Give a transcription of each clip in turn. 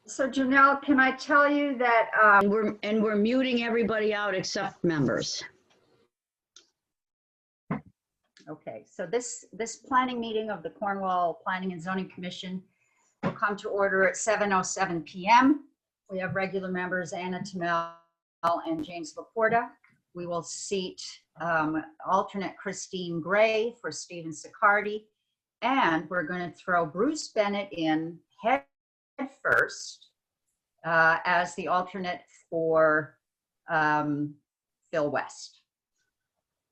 So Janelle, can I tell you that We're muting everybody out except members. okay, so this planning meeting of the Cornwall Planning and Zoning Commission will come to order at 7:07 p.m. We have regular members Anna Tamel and James Laporta. We will seat alternate Christine Gray for Stephen Sicardi, and we're going to throw Bruce Bennett in head first as the alternate for Phil West.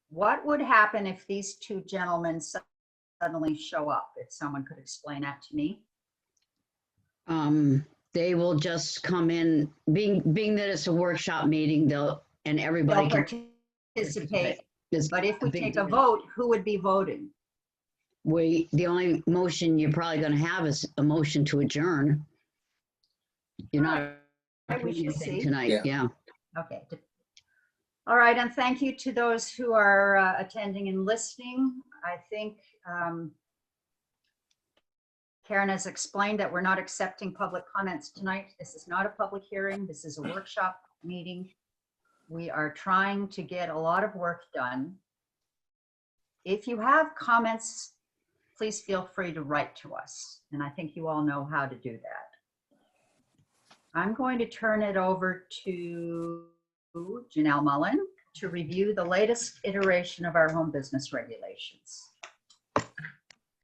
What would happen if these two gentlemen suddenly show up? If someone could explain that to me. They will just come in, being that it's a workshop meeting, everybody They'll can participate. It's But if we a big take a deal. vote, who would be voting? The only motion you're probably going to have is a motion to adjourn. You're not Right, we approving should anything see. tonight. Yeah. Okay. All right, and thank you to those who are attending and listening. I think Karen has explained that we're not accepting public comments tonight. This is not a public hearing. This is a workshop meeting. We are trying to get a lot of work done. If you have comments, please feel free to write to us. And I think you all know how to do that. I'm going to turn it over to Janelle Mullen to review the latest iteration of our home business regulations.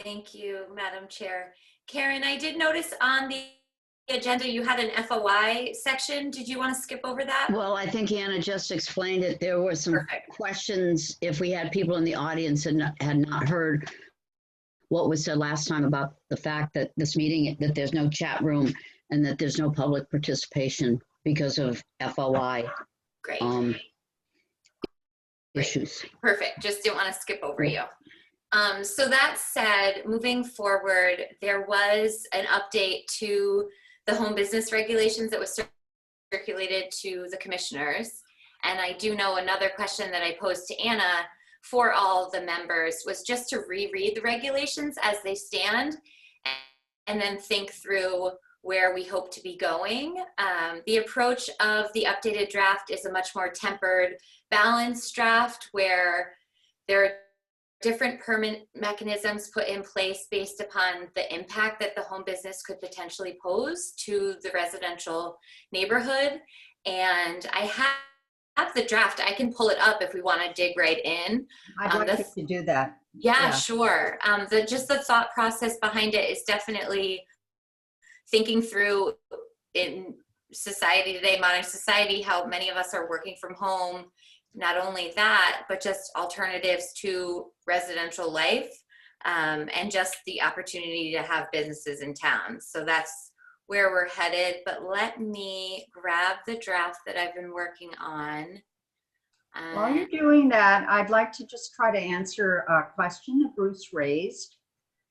Thank you, Madam Chair. Karen, I did notice on the agenda you had an FOI section. Did you want to skip over that? Well, I think Anna just explained it. There were some Perfect. questions if we had people in the audience and had not heard what was said last time about the fact that this meeting, that there's no chat room and that there's no public participation because of FOI Great. issues. Perfect. Just didn't want to skip over you. So that said, moving forward, there was an update to the home business regulations that was circulated to the commissioners. And I do know another question that I posed to Anna for all the members was just to reread the regulations as they stand and then think through where we hope to be going. The approach of the updated draft is a much more tempered, balanced draft where there are different permit mechanisms put in place based upon the impact that the home business could potentially pose to the residential neighborhood. And I have the draft. I can pull it up if we want to dig right in. I'd like to do that. Yeah, sure. Just the thought process behind it is definitely thinking through in society today, modern society, how many of us are working from home. Not only that, but just alternatives to residential life and just the opportunity to have businesses in town. So that's where we're headed. But let me grab the draft that I've been working on. While you're doing that, I'd like to just try to answer a question that Bruce raised.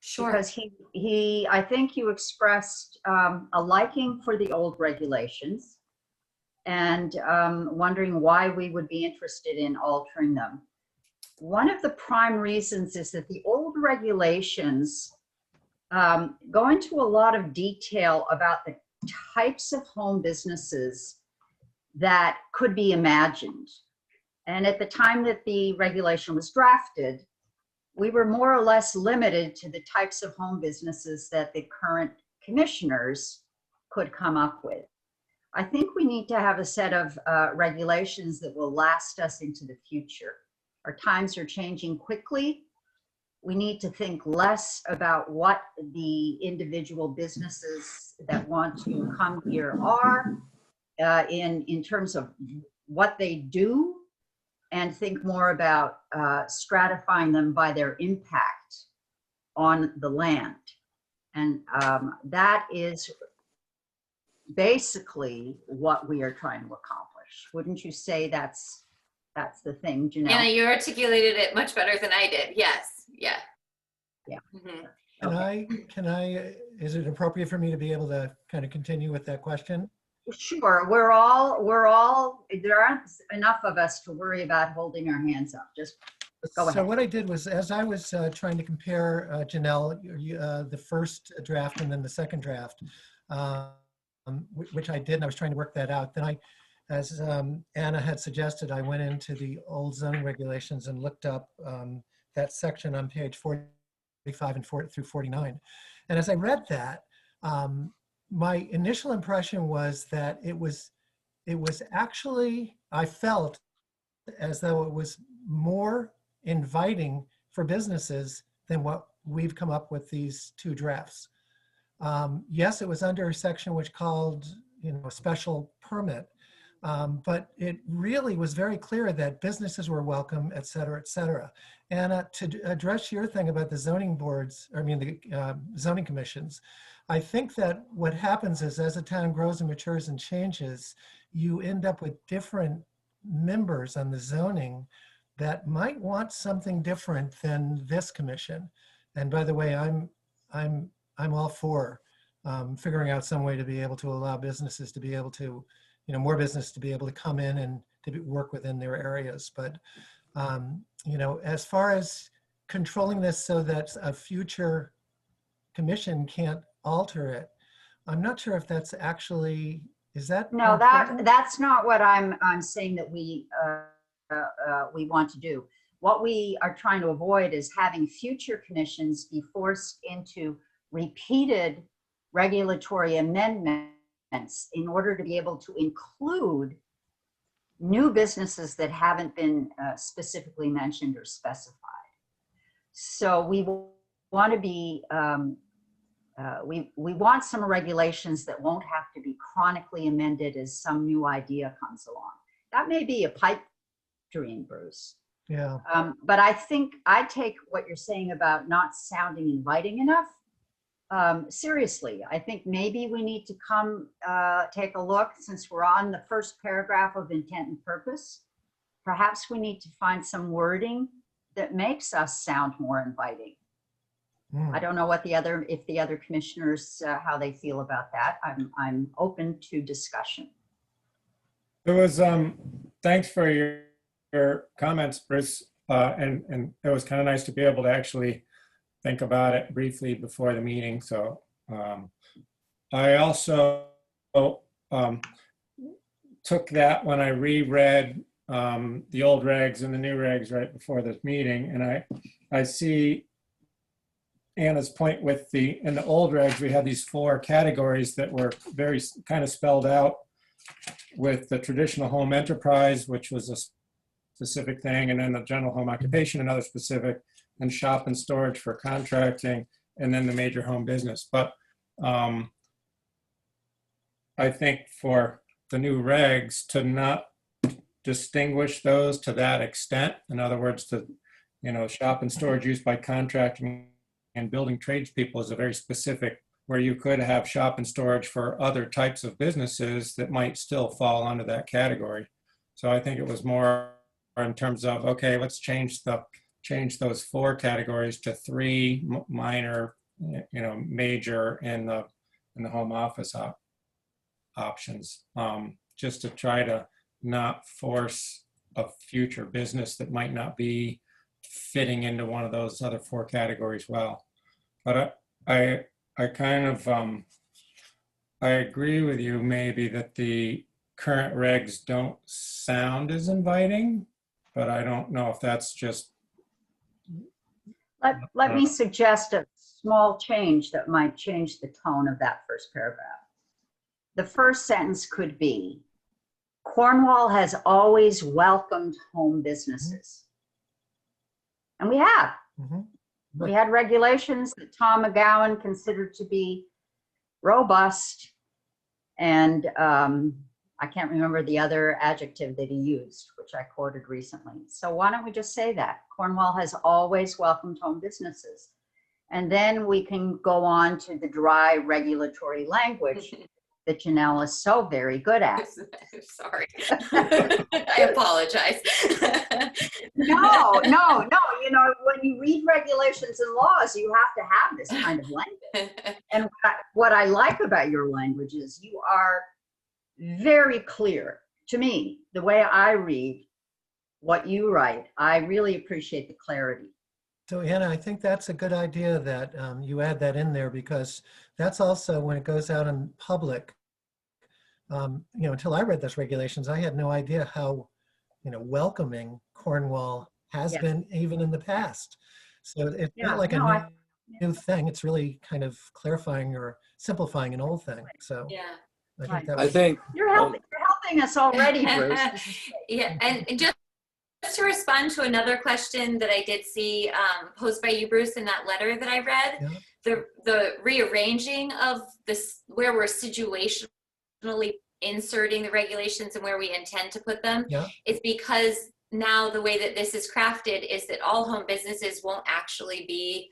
Sure. Because I think you expressed a liking for the old regulations and wondering why we would be interested in altering them. One of the prime reasons is that the old regulations go into a lot of detail about the types of home businesses that could be imagined. And at the time that the regulation was drafted, we were more or less limited to the types of home businesses that the current commissioners could come up with. I think we need to have a set of regulations that will last us into the future. Our times are changing quickly. We need to think less about what the individual businesses that want to come here are in terms of what they do, and think more about stratifying them by their impact on the land. And that is basically what we are trying to accomplish. Wouldn't you say that's the thing, Janelle? Anna, you articulated it much better than I did. Yes. Yeah. Yeah. Mm-hmm. Can I, is it appropriate for me to be able to kind of continue with that question? Sure, we're all, there aren't enough of us to worry about holding our hands up. Just go ahead. So what I did was, as I was trying to compare, Janelle, the first draft and then the second draft, which I did, and I was trying to work that out. Then I, as Anna had suggested, I went into the old zoning regulations and looked up that section on page 45 and 40 through 49. And as I read that, my initial impression was that it was actually, I felt as though it was more inviting for businesses than what we've come up with these two drafts. Yes, it was under a section which called, a special permit, but it really was very clear that businesses were welcome, et cetera, et cetera. And to address your thing about the zoning boards, the zoning commissions, I think that what happens is as a town grows and matures and changes, you end up with different members on the zoning that might want something different than this commission. And by the way, I'm all for figuring out some way to be able to allow businesses to be able to, more business to be able to come in and to work within their areas. But, as far as controlling this so that a future commission can't alter it, I'm not sure if that's actually, is that? No, important? that's not what I'm saying that we want to do. What we are trying to avoid is having future commissions be forced into repeated regulatory amendments in order to be able to include new businesses that haven't been specifically mentioned or specified. So we want to be, we want some regulations that won't have to be chronically amended as some new idea comes along. That may be a pipe dream, Bruce. Yeah. But I think I take what you're saying about not sounding inviting enough seriously. I think maybe we need to come take a look, since we're on the first paragraph of intent and purpose. Perhaps we need to find some wording that makes us sound more inviting. I don't know what if the other commissioners, how they feel about that. I'm open to discussion. It was, thanks for your comments, Bruce. And it was kind of nice to be able to actually think about it briefly before the meeting. So I also took that when I reread the old regs and the new regs right before this meeting. And I see Anna's point with in the old regs, we had these 4 categories that were very kind of spelled out with the traditional home enterprise, which was a specific thing, and then the general home occupation, another specific, and shop and storage for contracting, and then the major home business. But I think for the new regs to not distinguish those to that extent, in other words, shop and storage used by contracting and building tradespeople is a very specific, where you could have shop and storage for other types of businesses that might still fall under that category. So I think it was more in terms of, okay, let's change those 4 categories to 3 minor, major in the home office options, just to try to not force a future business that might not be fitting into one of those other 4 categories well. But I kind of, I agree with you maybe that the current regs don't sound as inviting, but I don't know if that's just. Let me suggest a small change that might change the tone of that first paragraph. The first sentence could be, Cornwall has always welcomed home businesses. And we have. Mm-hmm. We had regulations that Tom McGowan considered to be robust, and I can't remember the other adjective that he used, which I quoted recently. So why don't we just say that? Cornwall has always welcomed home businesses. And then we can go on to the dry regulatory language that Janelle is so very good at. Sorry. I apologize. No. When you read regulations and laws, you have to have this kind of language. And what I like about your language is you are very clear to me. The way I read what you write, I really appreciate the clarity. So Anna, I think that's a good idea that you add that in there, because that's also when it goes out in public, until I read those regulations, I had no idea how, welcoming Cornwall has Yes. been even in the past. So it's Yeah, not like no, a new thing. It's really kind of clarifying or simplifying an old thing. So Yeah. I think Right. that I was, think, You're helping us already, Bruce. This is great. Yeah, and just to respond to another question that I did see posed by you, Bruce, in that letter that I read, yeah, the rearranging of this, where we're situationally inserting the regulations and where we intend to put them, yeah, is because now the way that this is crafted is that all home businesses won't actually be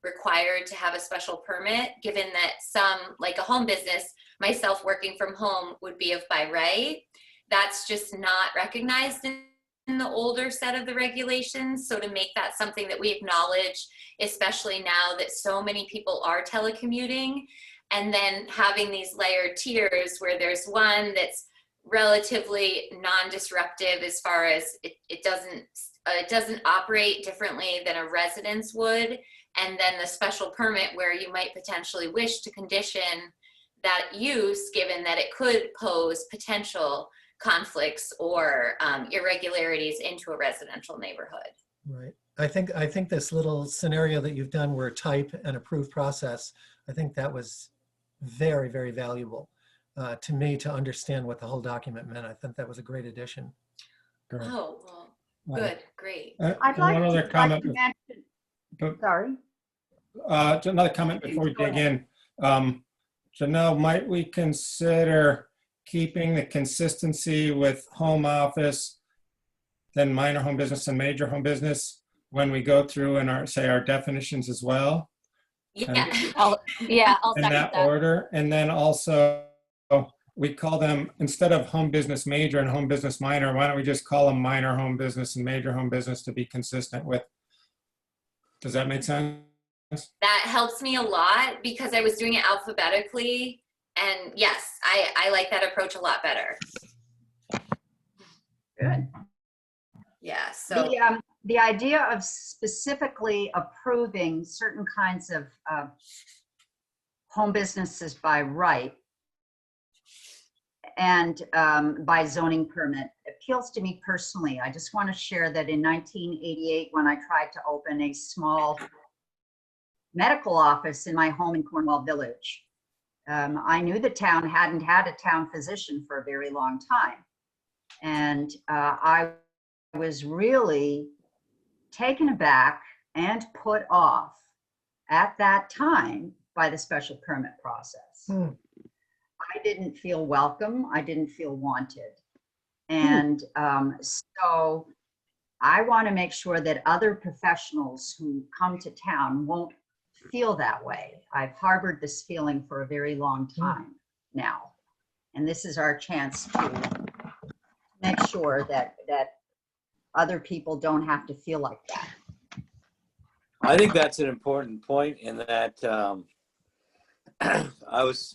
required to have a special permit, given that some, like a home business, myself working from home, would be of by right. That's just not recognized in the older set of the regulations. So to make that something that we acknowledge, especially now that so many people are telecommuting, and then having these layered tiers where there's one that's relatively non-disruptive as far as it doesn't operate differently than a residence would, and then the special permit where you might potentially wish to condition that use, given that it could pose potential conflicts or irregularities into a residential neighborhood. right. I think this little scenario that you've done where type and approve process, I think that was very, very valuable to me to understand what the whole document meant. I think that was a great addition. Great. Oh, well, good, great. I'd One like other to comment. mention, But, sorry. another comment before we Go dig ahead. in. Janelle, might we consider keeping the consistency with home office, then minor home business and major home business when we go through and our definitions as well? Yeah. I'll In second that that. order. And then also we call them, instead of home business major and home business minor, why don't we just call them minor home business and major home business to be consistent with? Does that make sense? That helps me a lot because I was doing it alphabetically. And yes, I like that approach a lot better. Good. Yeah, so The idea of specifically approving certain kinds of home businesses by right and by zoning permit appeals to me personally. I just want to share that in 1988, when I tried to open a small medical office in my home in Cornwall Village, I knew the town hadn't had a town physician for a very long time. And I was really taken aback and put off at that time by the special permit process. I didn't feel welcome. I didn't feel wanted. And so I want to make sure that other professionals who come to town won't feel that way. I've harbored this feeling for a very long time now. And this is our chance to make sure that other people don't have to feel like that. I think that's an important point in that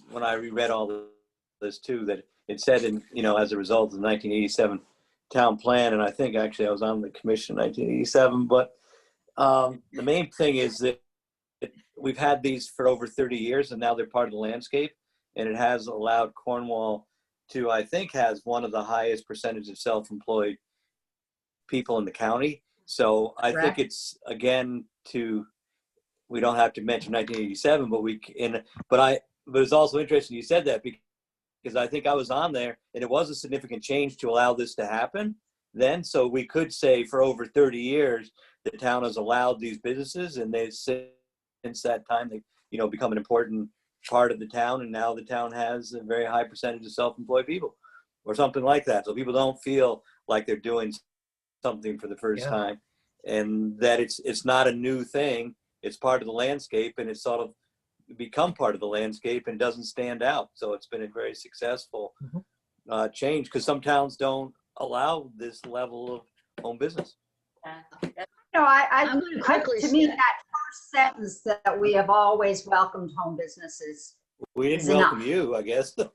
when I reread all this too, that it said as a result of the 1987 town plan, and I think actually I was on the commission in 1987, but the main thing is that we've had these for over 30 years and now they're part of the landscape, and it has allowed Cornwall to, I think, has one of the highest percentage of self-employed people in the county. So I think it's, again, we don't have to mention 1987, but it's also interesting you said that, because I think I was on there and it was a significant change to allow this to happen then. So we could say for over 30 years, the town has allowed these businesses, and since that time, they've become an important part of the town. And now the town has a very high percentage of self-employed people or something like that. So people don't feel like they're doing something for the first time, and that it's not a new thing. It's part of the landscape, and it's sort of become part of the landscape and doesn't stand out. So it's been a very successful change, because some towns don't allow this level of home business. I'm going to quickly to me, that first sentence that we have always welcomed home businesses. We didn't welcome you, I guess. Well,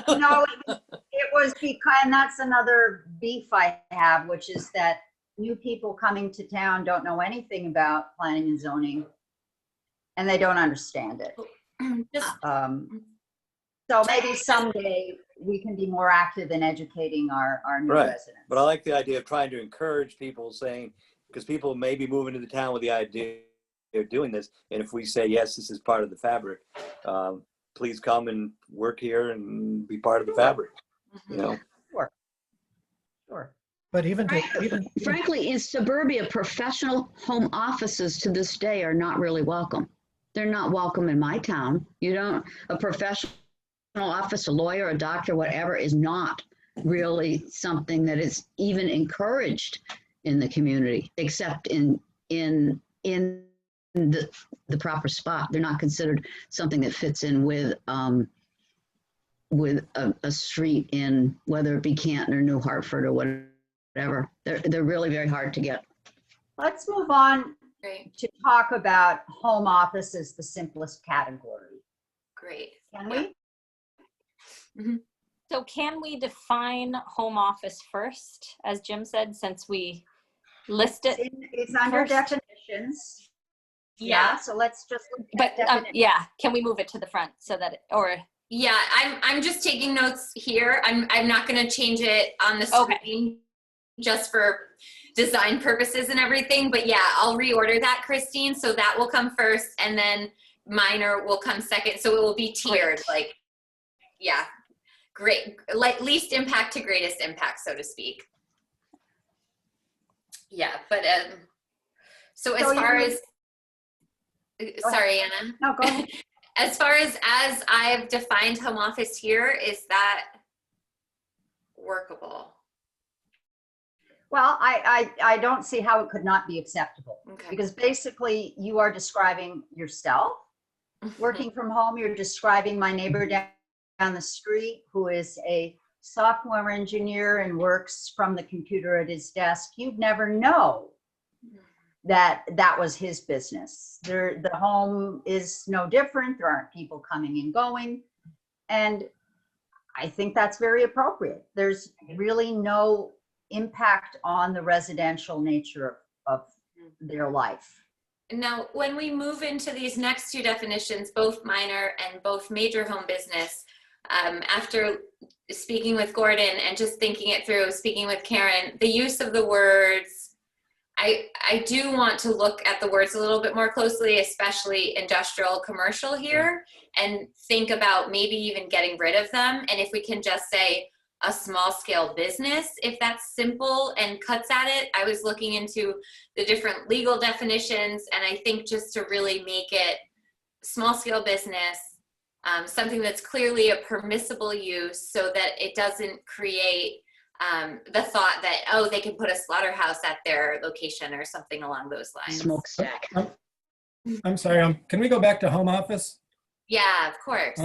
no, it was because, and that's another beef I have, which is that new people coming to town don't know anything about planning and zoning, and they don't understand it. So maybe someday we can be more active in educating our new Right. residents. But I like the idea of trying to encourage people, saying, because people may be moving to the town with the idea of doing this. And if we say, yes, this is part of the fabric, please come and work here and be part of the fabric, you know? Sure. But even to, even, Frankly, in suburbia, professional home offices to this day are not really welcome. They're not welcome in my town. You don't, a professional office, a lawyer, a doctor, whatever, is not really something that is even encouraged in the community, except in the proper spot. They're not considered something that fits in with a street in, whether it be Canton or New Hartford or whatever. They're really very hard to get. Let's move on Great, to talk about home office as the simplest category. great. Can we? So can we define home office first, as Jim said, since we list it? It's under First. definitions. Yeah, so let's just look But at definitions. yeah, can we move it to the front so that, or, Yeah, I'm just taking notes here. I'm not going to change it on the Okay. screen just for design purposes and everything. But yeah, I'll reorder that, Christine. So that will come first, and then minor will come second. So it will be tiered. Great. Like, yeah, great. Like least impact to greatest impact, so to speak. Yeah, but so as So far you- as sorry, Anna. No, go ahead. As far as I've defined home office here, is that workable? Well, I don't see how it could not be acceptable. Okay. Because basically you are describing yourself. Working from home, you're describing my neighbor down the street who is a software engineer and works from the computer at his desk. You'd never know that that was his business. The home is no different. There aren't people coming and going. And I think that's very appropriate. There's really no impact on the residential nature of their life. Now, when we move into these next two definitions, both minor and both major home business, after speaking with Gordon and just thinking it through, speaking with Karen, the use of the words, I do want to look at the words a little bit more closely, especially industrial, commercial here, and think about maybe even getting rid of them. And if we can just say a small scale business, if that's simple and cuts at it. I was looking into the different legal definitions, and I think just to really make it small scale business, something that's clearly a permissible use so that it doesn't create the thought that, oh, they can put a slaughterhouse at their location or something along those lines. Smokestack. I'm sorry, can we go back to home office? Yeah, of course.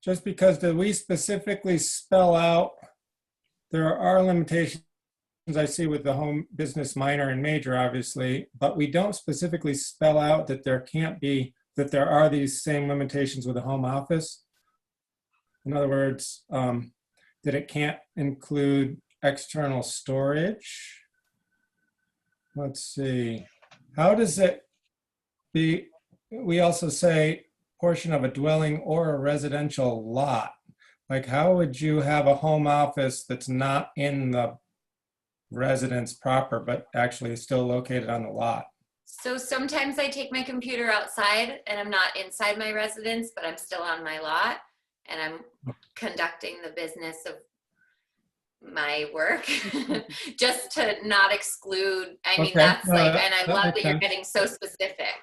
Just because do we specifically spell out, there are limitations I see with the home business minor and major, obviously, but we don't specifically spell out that there can't be, that there are these same limitations with a home office. In other words, that it can't include external storage. Let's see, how does it be, we also say portion of a dwelling or a residential lot. Like how would you have a home office that's not in the residence proper, but actually is still located on the lot? So sometimes I take my computer outside and I'm not inside my residence, but I'm still on my lot and I'm conducting the business of my work just to not exclude. I mean, Okay. that's like, That- and I that love makes that you're sense. getting so specific.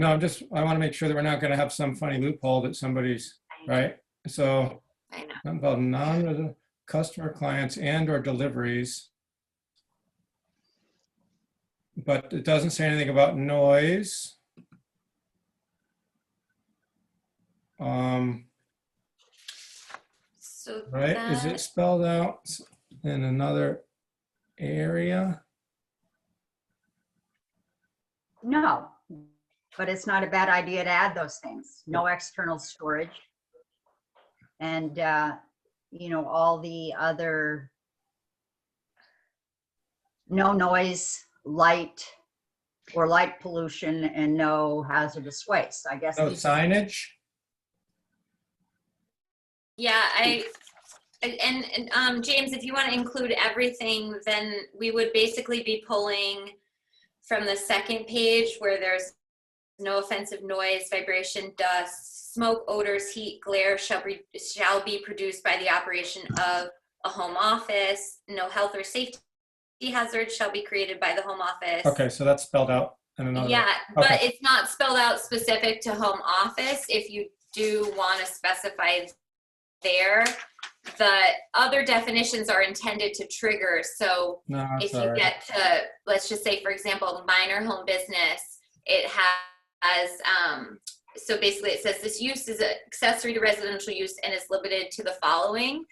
No, I want to make sure that we're not going to have some funny loophole that somebody's, right? So I know. something about non-resident customer clients and or deliveries. But it doesn't say anything about noise. So Right, is it that- spelled out in another area? No, but it's not a bad idea to add those things. No external storage. And, you know, all the other, no noise, light, or light pollution, and no hazardous waste. I guess. No these are- signage? Yeah, James, if you want to include everything, then we would basically be pulling from the second page where there's no offensive noise, vibration, dust, smoke, odors, heat, glare shall be produced by the operation of a home office. No health or safety hazard shall be created by the home office. Okay, so that's spelled out in another. Yeah, but Okay. it's not spelled out specific to home office. If you do want to specify there, the other definitions are intended to trigger. So No, if that's you all right. get to, let's just say, for example, minor home business, it has, so basically it says this use is an accessory to residential use and is limited to the following.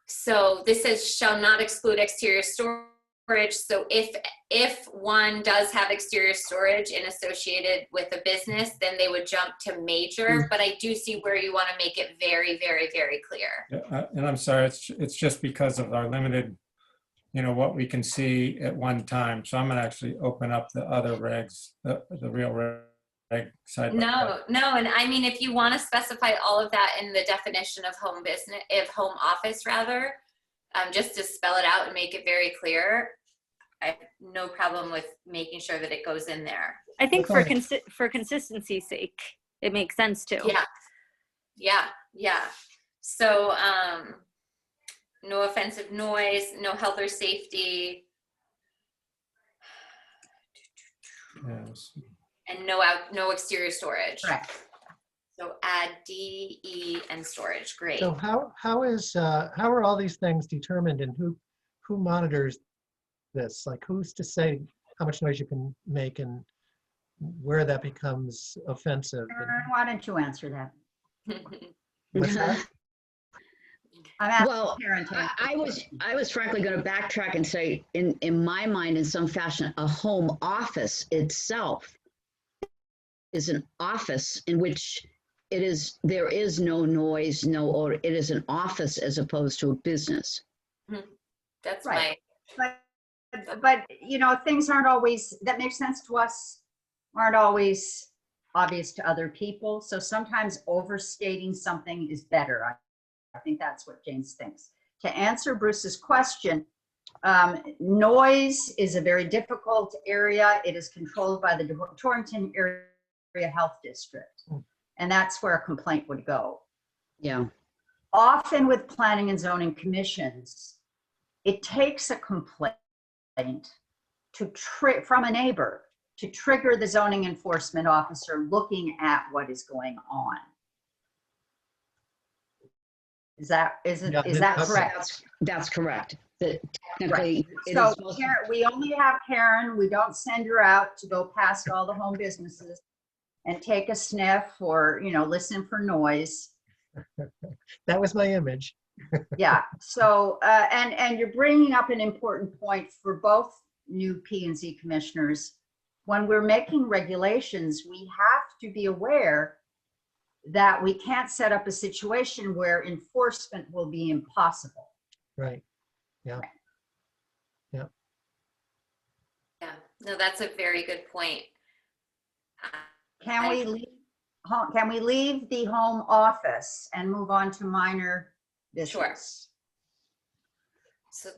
So this says shall not exclude exterior storage. So if one does have exterior storage and associated with a business, then they would jump to major. But I do see where you want to make it very, very, very clear. Yeah, and I'm sorry, it's just because of our limited, what we can see at one time. So I'm gonna actually open up the other regs, the real reg side. No, and I mean, if you want to specify all of that in the definition of home business, of home office rather, just to spell it out and make it very clear, I have no problem with making sure that it goes in there. I think Okay. for consistency's sake, it makes sense too. Yeah. So, no offensive noise, no health or safety, Yes. and no exterior storage. Correct. So add D, E, and storage. Great. So how are all these things determined, and who monitors this? Like, who's to say how much noise you can make and where that becomes offensive? Karen, why don't you answer that? What's that? I'm asking Well, Karen to answer. I was frankly going to backtrack and say, in my mind, in some fashion, a home office itself is an office in which there is no noise, no odor. It is an office as opposed to a business. That's Right. my, But things aren't always, that makes sense to us, aren't always obvious to other people. So sometimes overstating something is better. I think that's what James thinks. To answer Bruce's question, noise is a very difficult area. It is controlled by the Torrington Area Health District. And that's where a complaint would go. Yeah. Often with planning and zoning commissions, it takes a complaint from a neighbor to trigger the zoning enforcement officer looking at what is going on. Is that correct? That's correct. That technically, it So is supposed to- Karen, we only have Karen. We don't send her out to go past all the home businesses and take a sniff or, listen for noise. That was my image. Yeah. So, and you're bringing up an important point for both new P&Z commissioners. When we're making regulations, we have to be aware that we can't set up a situation where enforcement will be impossible. Right. Yeah. yeah, no, that's a very good point. Can we leave the home office and move on to minor business? So,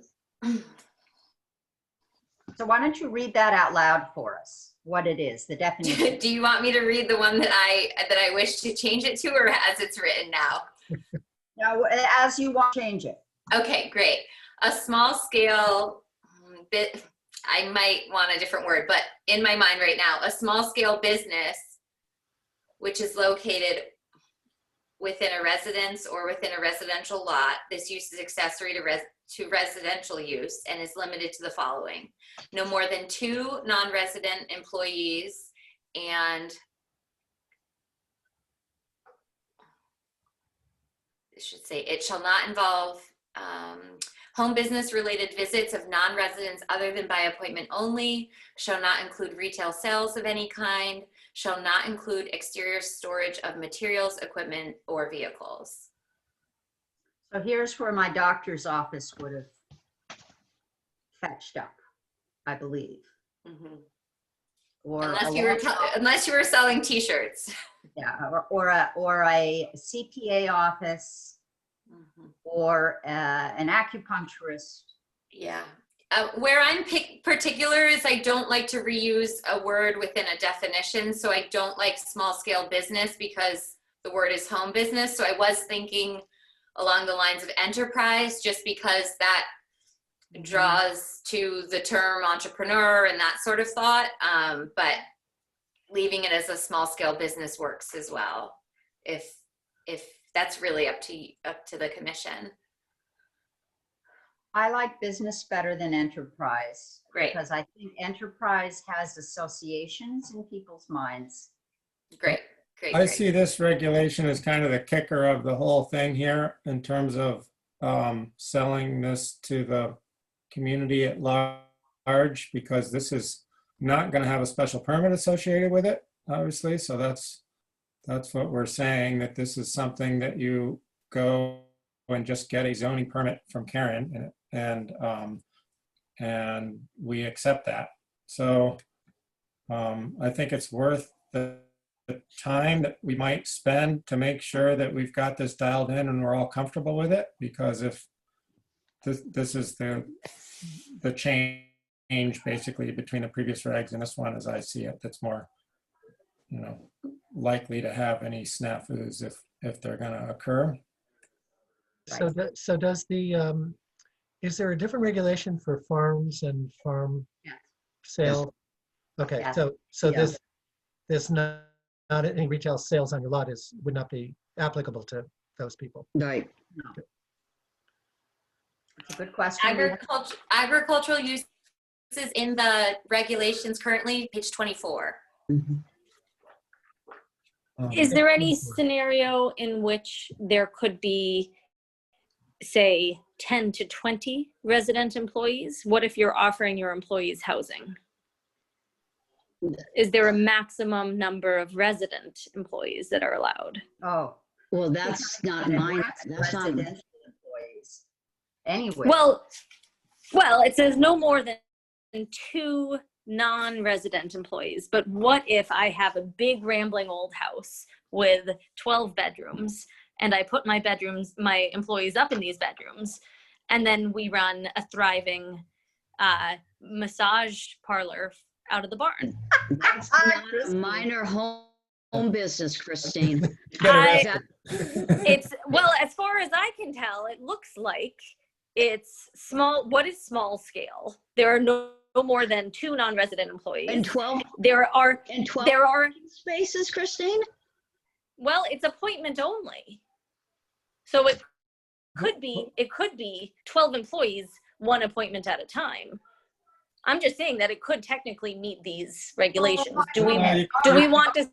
So why don't you read that out loud for us, what it is, the definition? do you want me to read the one that I wish to change it to, or as it's written now? No, as you want to change it. Okay, great. A small scale bit, I might want a different word, but in my mind right now, a small scale business which is located within a residence or within a residential lot. This use is accessory to residential use and is limited to the following: no more than 2 non-resident employees, and it should say it shall not involve home business related visits of non-residents other than by appointment only, shall not include retail sales of any kind, shall not include exterior storage of materials, equipment, or vehicles. So here's where my doctor's office would have fetched up, I believe. Mm-hmm. Or Unless you were selling t-shirts. yeah, or a CPA office, or an acupuncturist. Yeah. Where I'm particular is I don't like to reuse a word within a definition. So I don't like small scale business because the word is home business. So I was thinking along the lines of enterprise, just because that draws to the term entrepreneur and that sort of thought. But leaving it as a small scale business works as well. If that's really up to the commission. I like business better than enterprise. Great. Because I think enterprise has associations in people's minds. Great. I see this regulation as kind of the kicker of the whole thing here in terms of selling this to the community at large, because this is not going to have a special permit associated with it, obviously. So that's what we're saying, that this is something that you go and just get a zoning permit from Karen, and we accept that. So I think it's worth the time that we might spend to make sure that we've got this dialed in and we're all comfortable with it, because if this is the change basically between the previous regs and this one, as I see it, that's more, likely to have any snafus if they're going to occur. So, so does the, is there a different regulation for farms and farm sale? Okay, Yes. so Yeah. this not any retail sales on your lot would not be applicable to those people. Right. It's a good question. Agricultural uses in the regulations currently, page 24. Mhm. Is there any scenario in which there could be, say, 10 to 20 resident employees? What if you're offering your employees housing? Is there a maximum number of resident employees that are allowed? Oh. Well, that's not mine. That's not. Residential employees. Anyway. Well, it says no more than 2 non-resident employees, but what if I have a big rambling old house with 12 bedrooms and I put my employees up in these bedrooms, and then we run a thriving massage parlor out of the barn? That's not a minor home business, Christine. It's, well, as far as I can tell, it looks like it's small. What is small scale? There are no more than 2 non-resident employees. And 12 There are spaces, Christine? Well, it's appointment only. So it could be 12 employees, 1 appointment at a time. I'm just saying that it could technically meet these regulations. Do we want to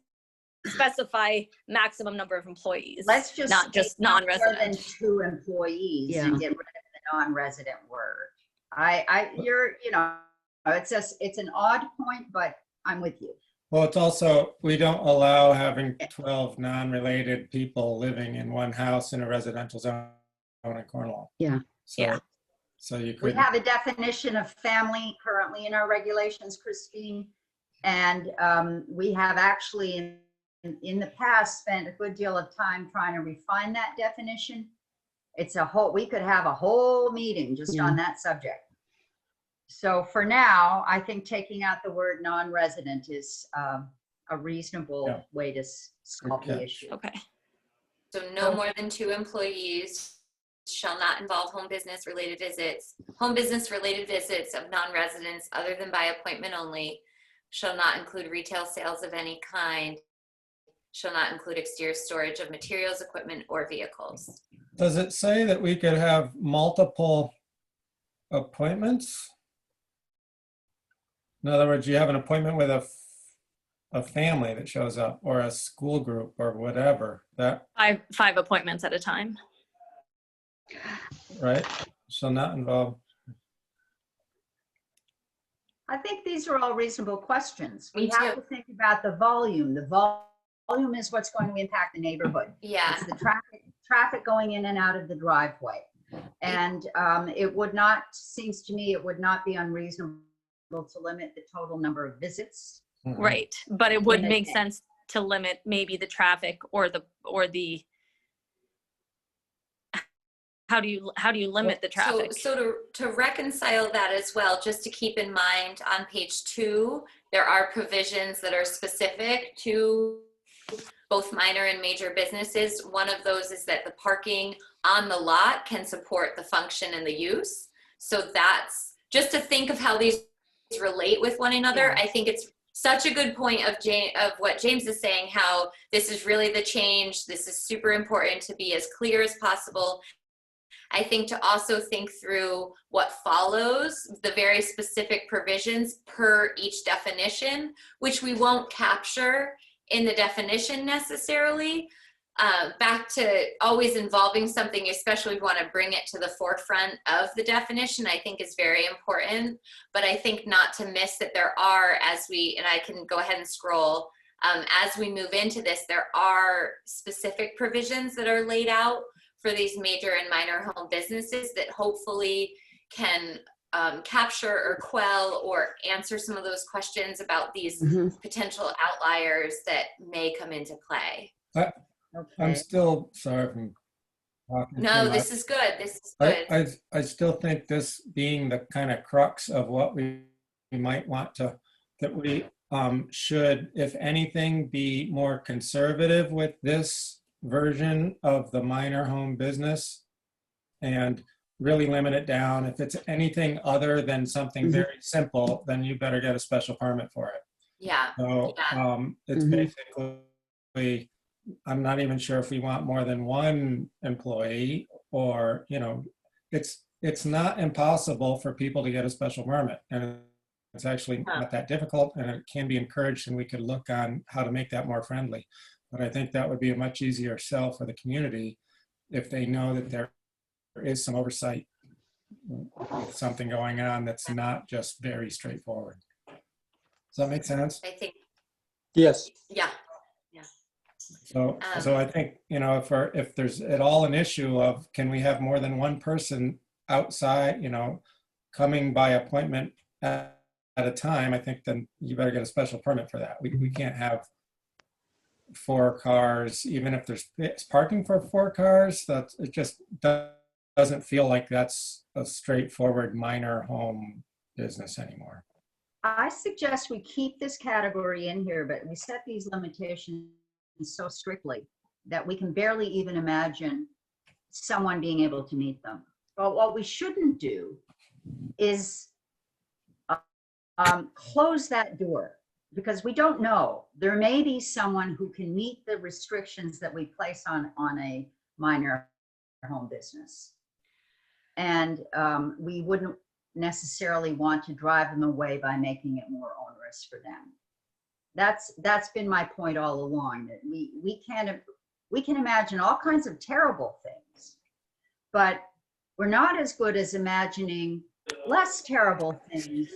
specify maximum number of employees? Let's just not just non-resident. More than 2 employees and get rid of the non-resident word. It's an odd point, but I'm with you. Well, it's also, we don't allow having 12 non-related people living in one house in a residential zone in Cornwall. Yeah. So you could. We have a definition of family currently in our regulations, Christine, and we have actually in the past spent a good deal of time trying to refine that definition. We could have a whole meeting just on that subject. So for now, I think taking out the word non-resident is a reasonable way to solve the issue. Okay. So no more than 2 employees shall not involve home business related visits. Home business related visits of non-residents other than by appointment only shall not include retail sales of any kind, shall not include exterior storage of materials, equipment, or vehicles. Does it say that we could have multiple appointments? In other words, you have an appointment with a family that shows up, or a school group, or whatever. That 5 appointments at a time. Right? Shall not involve. I think these are all reasonable questions. Me We have too. to think about the volume. The volume is what's going to impact the neighborhood. Yeah. It's the traffic going in and out of the driveway. And seems to me, it would not be unreasonable to limit the total number of visits. Right. But it would In a make day. sense to limit maybe the traffic or the how do you limit the traffic? So to reconcile that as well, just to keep in mind on page 2, there are provisions that are specific to both minor and major businesses. One of those is that the parking on the lot can support the function and the use. So that's just to think of how these relate with one another. Yeah. I think it's such a good point of what James is saying, how this is really the change. This is super important to be as clear as possible. I think to also think through what follows, the very specific provisions per each definition, which we won't capture in the definition necessarily. Back to always involving something, especially if we want to bring it to the forefront of the definition, I think is very important. But I think not to miss that there are, and I can go ahead and scroll, as we move into this, there are specific provisions that are laid out for these major and minor home businesses that hopefully can capture or quell or answer some of those questions about these potential outliers that may come into play. I'm still sorry from talking No, too this much. is good. This is good. I still think this being the kind of crux of what we might want to, that we should, if anything, be more conservative with this version of the minor home business and really limit it down. If it's anything other than something very simple, then you better get a special permit for it. Yeah. So it's basically, I'm not even sure if we want more than one employee, or, you know, it's not impossible for people to get a special permit, and it's actually not that difficult, and it can be encouraged, and we could look on how to make that more friendly. But I think that would be a much easier sell for the community if they know that there is some oversight with something going on that's not just very straightforward. Does that make sense? I think, Yes. yeah. So I think, you know, if there's at all an issue of, can we have more than one person outside, you know, coming by appointment at a time, I think then you better get a special permit for that. We can't have 4 cars, even if there's parking for 4 cars. It just doesn't feel like that's a straightforward minor home business anymore. I suggest we keep this category in here, but we set these limitations so strictly that we can barely even imagine someone being able to meet them. But what we shouldn't do is close that door, because we don't know. There may be someone who can meet the restrictions that we place on a minor home business. And we wouldn't necessarily want to drive them away by making it more onerous for them. That's been my point all along, that we can imagine all kinds of terrible things, but we're not as good as imagining less terrible things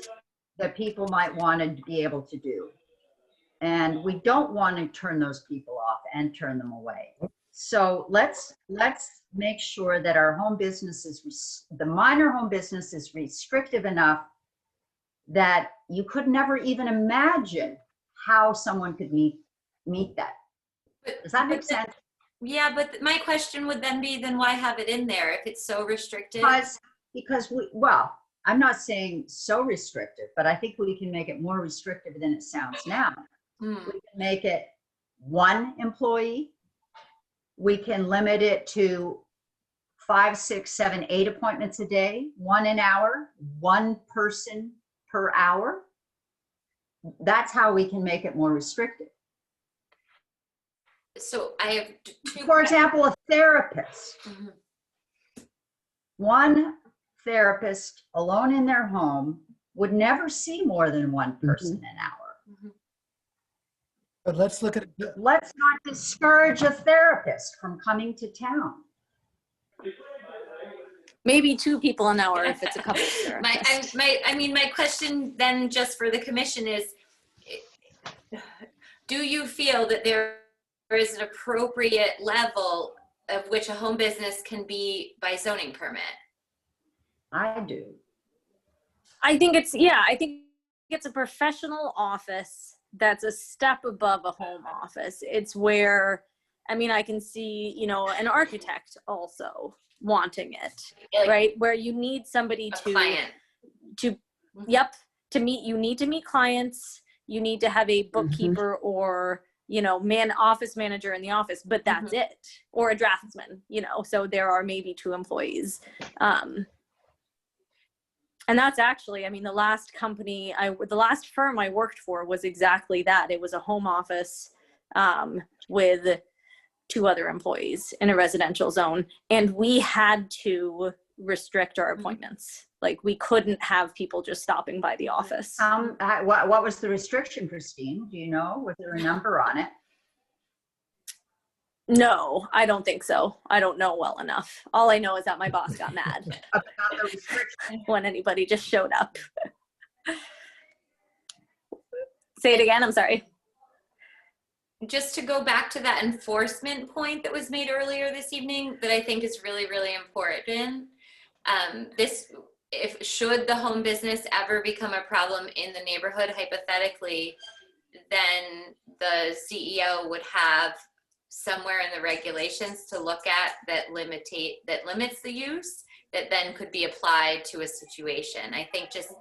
that people might want to be able to do. And we don't want to turn those people off and turn them away. So let's make sure that our home business the minor home business is restrictive enough that you could never even imagine how someone could meet that. Does that make sense? Yeah, but my question would then be, then why have it in there if it's so restrictive? Because well, I'm not saying so restrictive, but I think we can make it more restrictive than it sounds now. We can make it 1 employee. We can limit it to 5, 6, 7, 8 appointments a day, 1 an hour, 1 person per hour. That's how we can make it more restrictive. So I have 2. For example, a therapist. 1 therapist alone in their home would never see more than 1 person an hour. But let's look at, Let's not discourage a therapist from coming to town. Maybe 2 people an hour if it's a couple. My question then just for the commission is, do you feel that there is an appropriate level of which a home business can be by zoning permit? I do. I think it's a professional office that's a step above a home office. It's where I mean, I can see, you know, an architect also wanting it, Like right? Where you need somebody a to client. yep, to meet, you need to meet clients, you need to have a bookkeeper or, you know, office manager in the office, but that's it, or a draftsman, you know, so there are maybe 2 employees. And that's actually, I mean, the last firm I worked for was exactly that. It was a home office with 2 other employees in a residential zone. And we had to restrict our appointments. Like, we couldn't have people just stopping by the office. What was the restriction, Christine? Do you know? Was there a number on it? No, I don't think so. I don't know well enough. All I know is that my boss got mad About the restriction? when anybody just showed up. Say it again, I'm sorry. Just to go back to that enforcement point that was made earlier this evening, that I think is really, really important. Should the home business ever become a problem in the neighborhood, hypothetically, then the CEO would have somewhere in the regulations to look at that limits the use, that then could be applied to a situation. I think just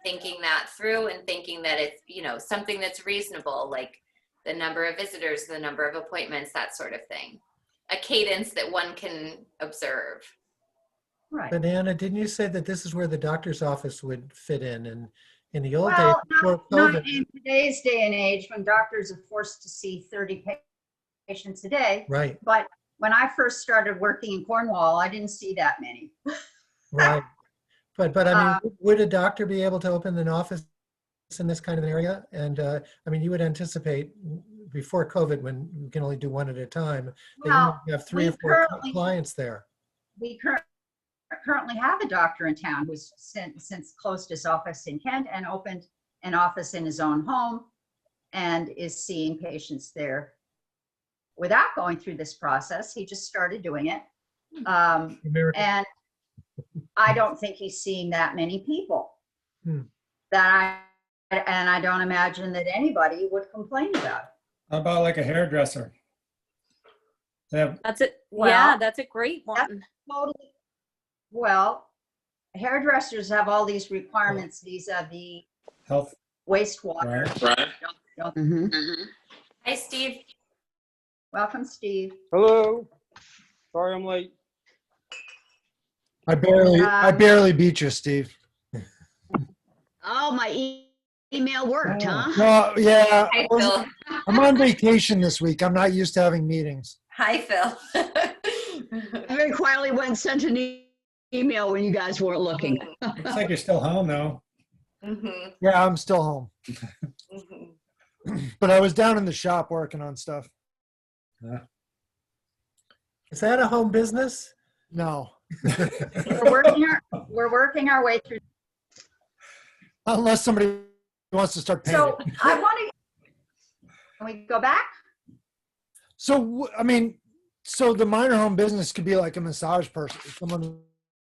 thinking that through and thinking that it's, you know, something that's reasonable, like the number of visitors, the number of appointments, that sort of thing. A cadence that one can observe. Right. But Anna, didn't you say that this is where the doctor's office would fit in? And in the old days, Well, before not COVID, in today's day and age when doctors are forced to see 30 patients a day. right, But when I first started working in Cornwall, I didn't see that many. right. But I mean, would a doctor be able to open an office in this kind of an area? And I mean, you would anticipate before COVID, when you can only do 1 at a time, that Well, you have 3 or we 4 currently- clients there. We currently have a doctor in town who's since closed his office in Kent and opened an office in his own home and is seeing patients there without going through this process. He just started doing it. American. And I don't think he's seeing that many people. Hmm. And I don't imagine that anybody would complain about it. How about like a hairdresser? They have, That's it. Well, yeah, that's a great one. Totally. Well, hairdressers have all these requirements vis-a-vis health, wastewater. right? Hi, Steve. Welcome, Steve. Hello. Sorry I'm late. I barely beat you, Steve. Oh, my email worked, huh? No, yeah, Hi, Phil. I'm on vacation this week. I'm not used to having meetings. Hi, Phil. I very quietly went and sent an email when you guys weren't looking. Looks like you're still home though. Yeah, I'm still home, but I was down in the shop working on stuff. Is that a home business? No, We're working our way through. unless somebody wants to start painting. So I want to, can we go back? So, I mean, so the minor home business could be like a massage person, someone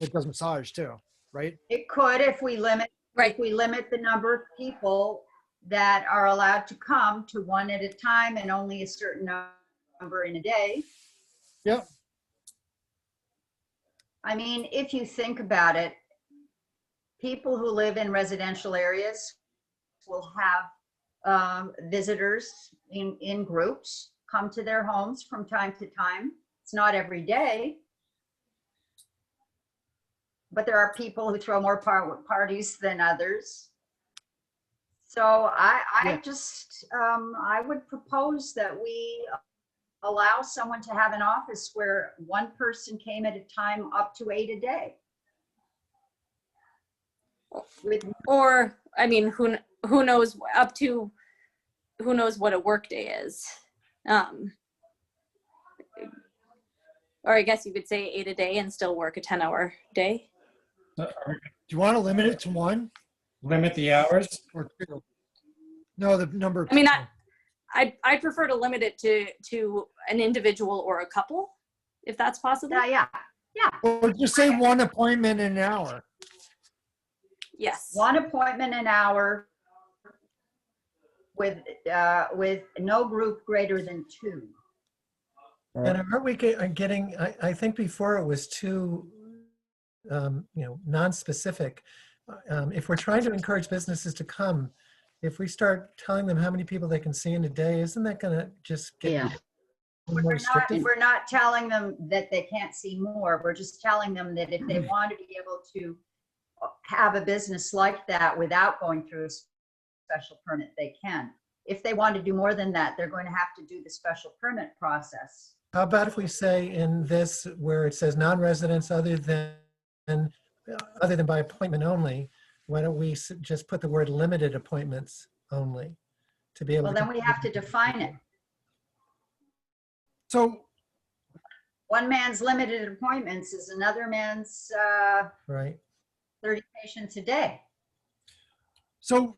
that does massage too, right? It could if we limit the number of people that are allowed to come to 1 at a time and only a certain number in a day. Yep. I mean, if you think about it, people who live in residential areas will have visitors in groups come to their homes from time to time. It's not every day, but there are people who throw more parties than others. So I just, I would propose that we allow someone to have an office where 1 person came at a time, up to 8 a day. Or, I mean, who knows, up to, who knows what a work day is. Or I guess you could say 8 a day and still work a 10-hour day. Do you want to limit it to 1 Limit the hours. or 2? No, the number of I mean, people. I prefer to limit it to an individual or a couple, if that's possible. Yeah. Or just say 1 appointment in an hour. Yes. 1 appointment an hour with no group greater than 2. And aren't we getting, I think before it was too, non-specific. If we're trying to encourage businesses to come, if we start telling them how many people they can see in a day, isn't that going to just get Yeah. more restrictive? We're not telling them that they can't see more. We're just telling them that if they want to be able to have a business like that without going through a special permit, they can. If they want to do more than that, they're going to have to do the special permit process. How about if we say in this where it says non-residents other than by appointment only, why don't we just put the word limited appointments only to be able Well, to. then we have to define it. So, One man's limited appointments is another man's Right. 30 patients a day. so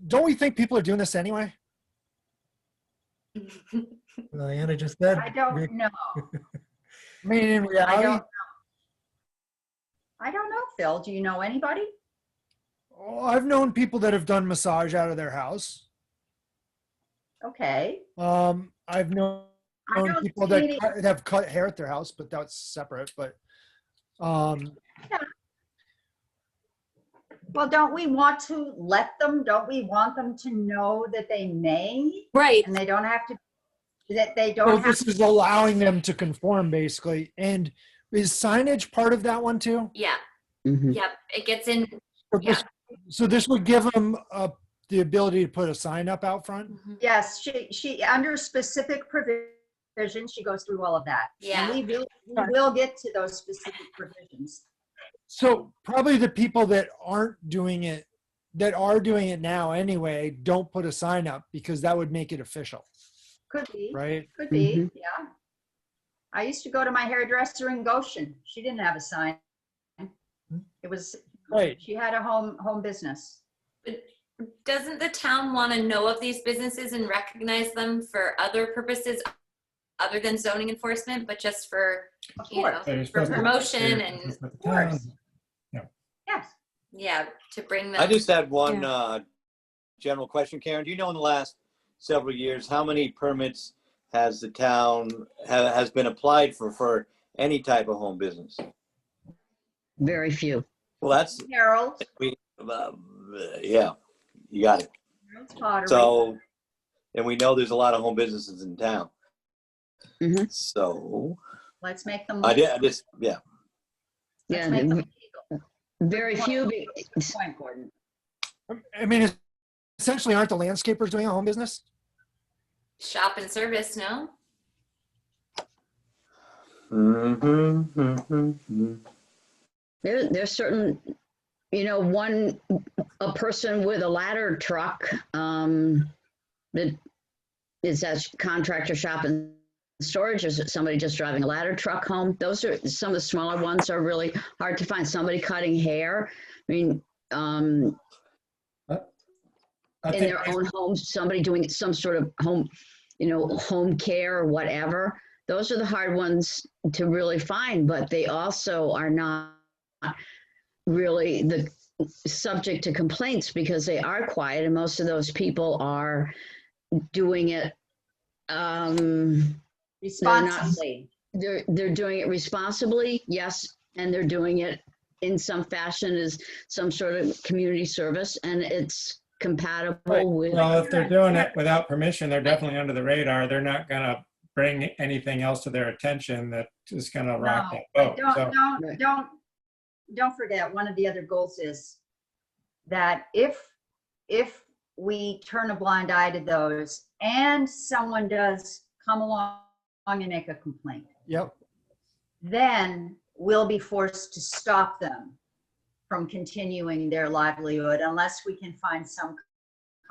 don't we think people are doing this anyway? Well, Anna just said. I don't know. I mean, in I reality, don't know. I don't know, Phil. Do you know anybody? I've known people that have done massage out of their house. Okay. I've known I don't people see any- that have cut hair at their house, but that's separate. But Well, don't we want to let them, don't we want them to know that they may, Right. and they don't have to, that they so don't have, this is allowing them to conform, basically. And is signage part of that one too? Yeah, Mhm. yep, it gets in, So this, so this would give them the ability to put a sign up out front? yes, she, under specific provisions, she goes through all of that. Yeah. And we will get to those specific provisions. So probably the people that aren't doing it, that are doing it now anyway, don't put a sign up because that would make it official, Could be, right? could be, Mhm. yeah. I used to go to my hairdresser in Goshen. She didn't have a sign. It was, Right. she had a home business. doesn't the town want to know of these businesses and recognize them for other purposes other than zoning enforcement, but just for, Of you know, course, So you're for supposed to- promotion and, with the of course. town. Yes. yeah, to bring them. I just had one general question, Karen. Do you know in the last several years how many permits has the town has been applied for any type of home business? Very few. Well, that's Harold, yeah, you got it. Harold's Pottery. So, and we know there's a lot of home businesses in town. Mhm. So Let's make them. I just Yeah, Let's make them legal. very few. Point, Gordon. I mean, essentially, aren't the landscapers doing a home business? Shop and service, no? There's certain, a person with a ladder truck, that is that contractor shop and storage? Is it somebody just driving a ladder truck home? Those are some of the smaller ones are really hard to find. Somebody cutting hair. I mean, I in think their own homes, somebody doing some sort of home, home care or whatever. Those are the hard ones to really find, but they also are not really the subject to complaints because they are quiet, and most of those people are doing it. Responsibly. They're doing it responsibly, yes, and they're doing it in some fashion as some sort of community service, and it's compatible with. Well, if they're doing it without permission, they're definitely under the radar. They're not gonna bring anything else to their attention that is gonna rock that boat. So, Don't forget, one of the other goals is that if we turn a blind eye to those and someone does come along and make a complaint, Yep. then we'll be forced to stop them from continuing their livelihood unless we can find some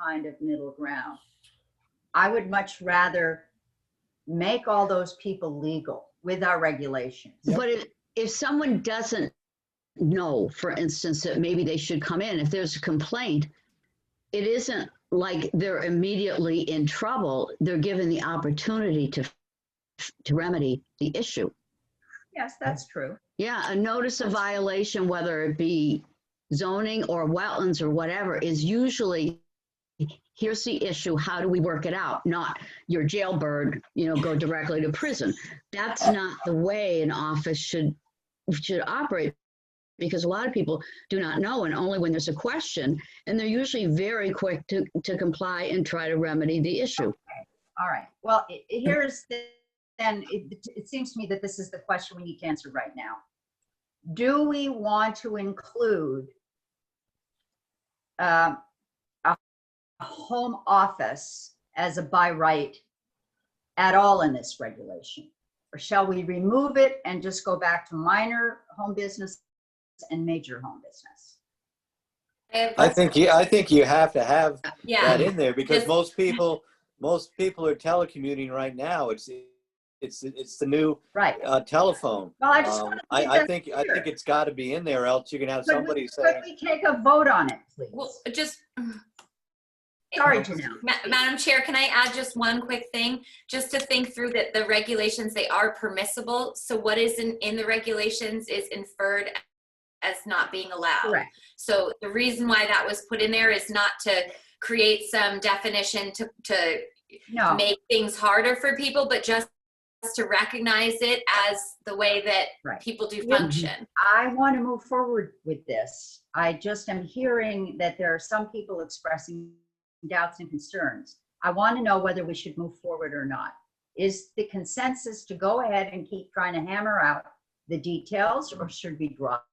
kind of middle ground. I would much rather make all those people legal with our regulations. But if someone doesn't know, for instance, that maybe they should come in, if there's a complaint, it isn't like they're immediately in trouble. They're given the opportunity to remedy the issue. Yes, that's true. Yeah, a notice of violation, whether it be zoning or wetlands or whatever, is usually here's the issue, how do we work it out? Not your jailbird, go directly to prison. That's not the way an office should operate, because a lot of people do not know, and only when there's a question, and they're usually very quick to comply and try to remedy the issue. All right. Well, here's then it seems to me that this is the question we need to answer right now. Do we want to include a home office as a by right at all in this regulation? Or shall we remove it and just go back to minor home business and major home business? I think you have to have Yeah. that in there, because Just- most people are telecommuting right now. It's the new Right. telephone. Well, I just want to I think it's got to be in there, else you can have somebody Could saying, we take a vote on it, please? Well, just. Sorry, Janelle. Madam Chair, can I add just one quick thing? Just to think through that the regulations, they are permissible. So what is in the regulations is inferred as not being allowed. Correct. So the reason why that was put in there is not to create some definition to No. make things harder for people, but just to recognize it as the way that Right. people do Yeah. function. I want to move forward with this. I just am hearing that there are some people expressing doubts and concerns. I want to know whether we should move forward or not. Is the consensus to go ahead and keep trying to hammer out the details, or should we drop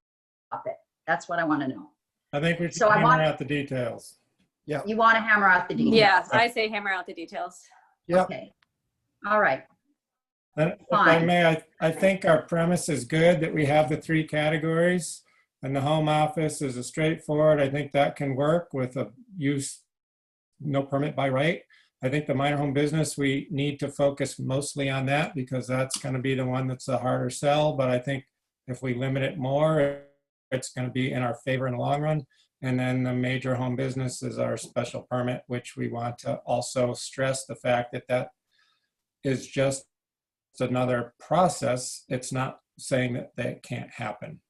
it? That's what I want to know. I think we should So I hammer want- out the details. You want to hammer out the details? Yeah, I say hammer out the details. Yep. Okay. All right. And if I Fine. may, I think our premise is good, that we have the 3 categories, and the home office is a straightforward. I think that can work with a use, no permit by right. I think the minor home business, we need to focus mostly on that, because that's going to be the one that's a harder sell. But I think if we limit it more, it's going to be in our favor in the long run. And then the major home business is our special permit, which we want to also stress the fact that that is just another process. It's not saying that that can't happen.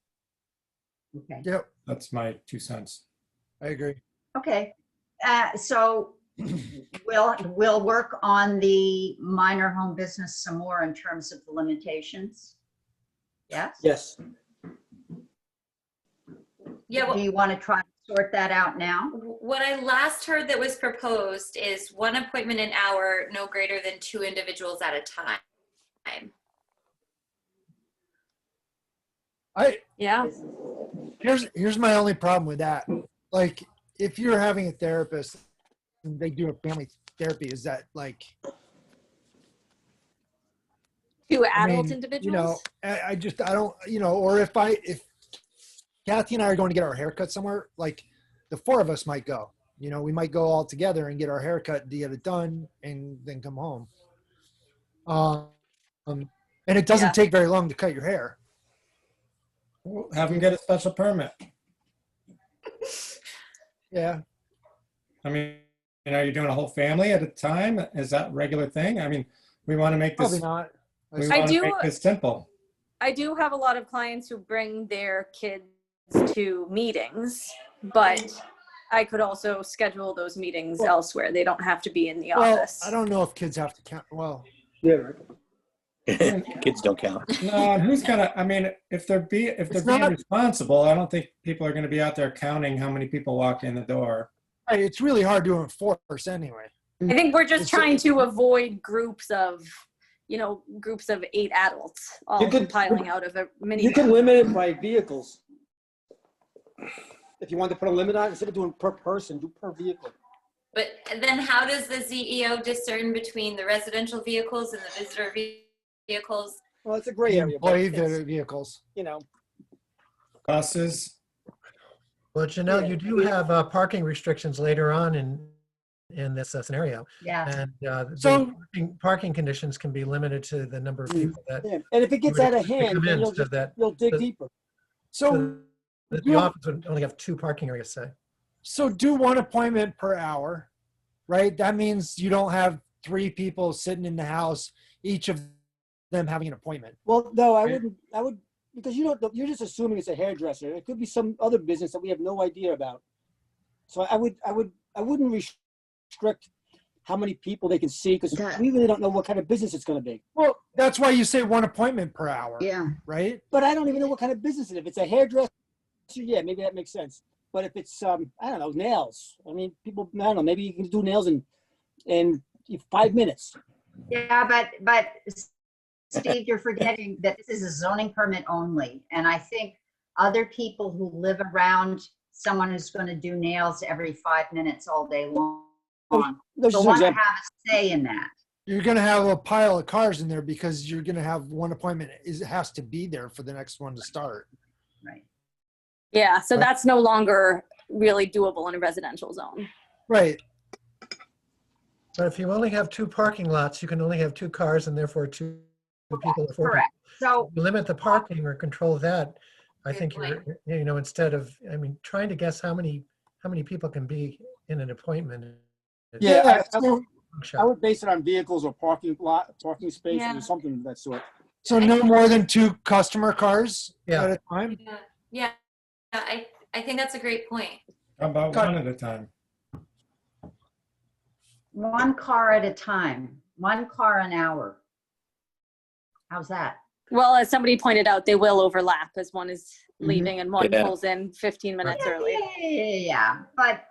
Okay. Yep, That's my 2 cents. I agree. Okay. So we'll work on the minor home business some more in terms of the limitations. Yes? Yes. Yeah, well, Do you want to try to sort that out now? what I last heard that was proposed is 1 appointment an hour, no greater than 2 individuals at a time. Yeah. Here's my only problem with that. Like, if you're having a therapist and they do a family therapy, is that like, 2 I adult mean, individuals? I don't, or if Kathy and I are going to get our haircut somewhere, like the 4 of us might go, we might go all together and get our haircut, get it done, and then come home. And it doesn't Yeah. take very long to cut your hair. Have them get a special permit. Yeah. I mean, are you doing a whole family at a time? Is that a regular thing? I mean, we want to make Probably this, not. we I want to do- make this simple. I do have a lot of clients who bring their kids to meetings, but I could also schedule those meetings elsewhere. They don't have to be in the Well, office. I don't know if kids have to count. Well, Yeah, right. kids don't count. No, and who's gonna, I mean, if they're being not- responsible, I don't think people are gonna be out there counting how many people walk in the door. it's really hard to enforce anyway. I think we're just It's- trying to avoid groups of 8 adults all You could- piling out of a mini. You can limit it by vehicles. If you want to put a limit on it, instead of doing per person, do per vehicle. But then how does the CEO discern between the residential vehicles and the visitor vehicles? Well, it's a gray area, but Employee it's, vehicles. Buses, Well, Janelle, Yeah. you do have parking restrictions later on in this scenario. Yeah. And the So- parking conditions can be limited to the number of people that yeah. And if it gets would out of expect to hand, come then in, so that you'll dig the- deeper. So, the you- office would only have 2 parking areas, say. so do 1 appointment per hour, right? That means you don't have 3 people sitting in the house, each of them having an appointment. Well, no, I would, because you're just assuming it's a hairdresser. It could be some other business that we have no idea about. So I wouldn't restrict how many people they can see? Because That- we really don't know what kind of business it's going to be. Well, that's why you say one appointment per hour, Yeah. right? But I don't even know what kind of business it is. If it's a hairdresser, yeah, maybe that makes sense. But if it's, I don't know, nails. I mean, people, I don't know, maybe you can do nails in 5 minutes. Yeah, but Steve, you're forgetting that this is a zoning permit only. And I think other people who live around someone who's going to do nails every 5 minutes all day long, There's will just an want to example. have a say in that. You're going to have a pile of cars in there because you're going to have one appointment has to be there for the next one to start. Right. Yeah, so Right. that's no longer really doable in a residential zone. Right. But if you only have 2 parking lots, you can only have 2 cars and therefore 2 people or 4 people. Correct. So You limit the parking or control that, I Good think point. you're, instead of, trying to guess how many people can be in an appointment. is Yeah, a long I shot. would base it on vehicles or parking spaces Yeah. or something of that sort. So no more than 2 customer cars Yeah. at a time? Yeah, I think that's a great point. How about one at a time? one car at a time, 1 car an hour. How's that? Well, as somebody pointed out, they will overlap as one is Mhm. leaving and one Yeah. pulls in 15 minutes early. Yeah. But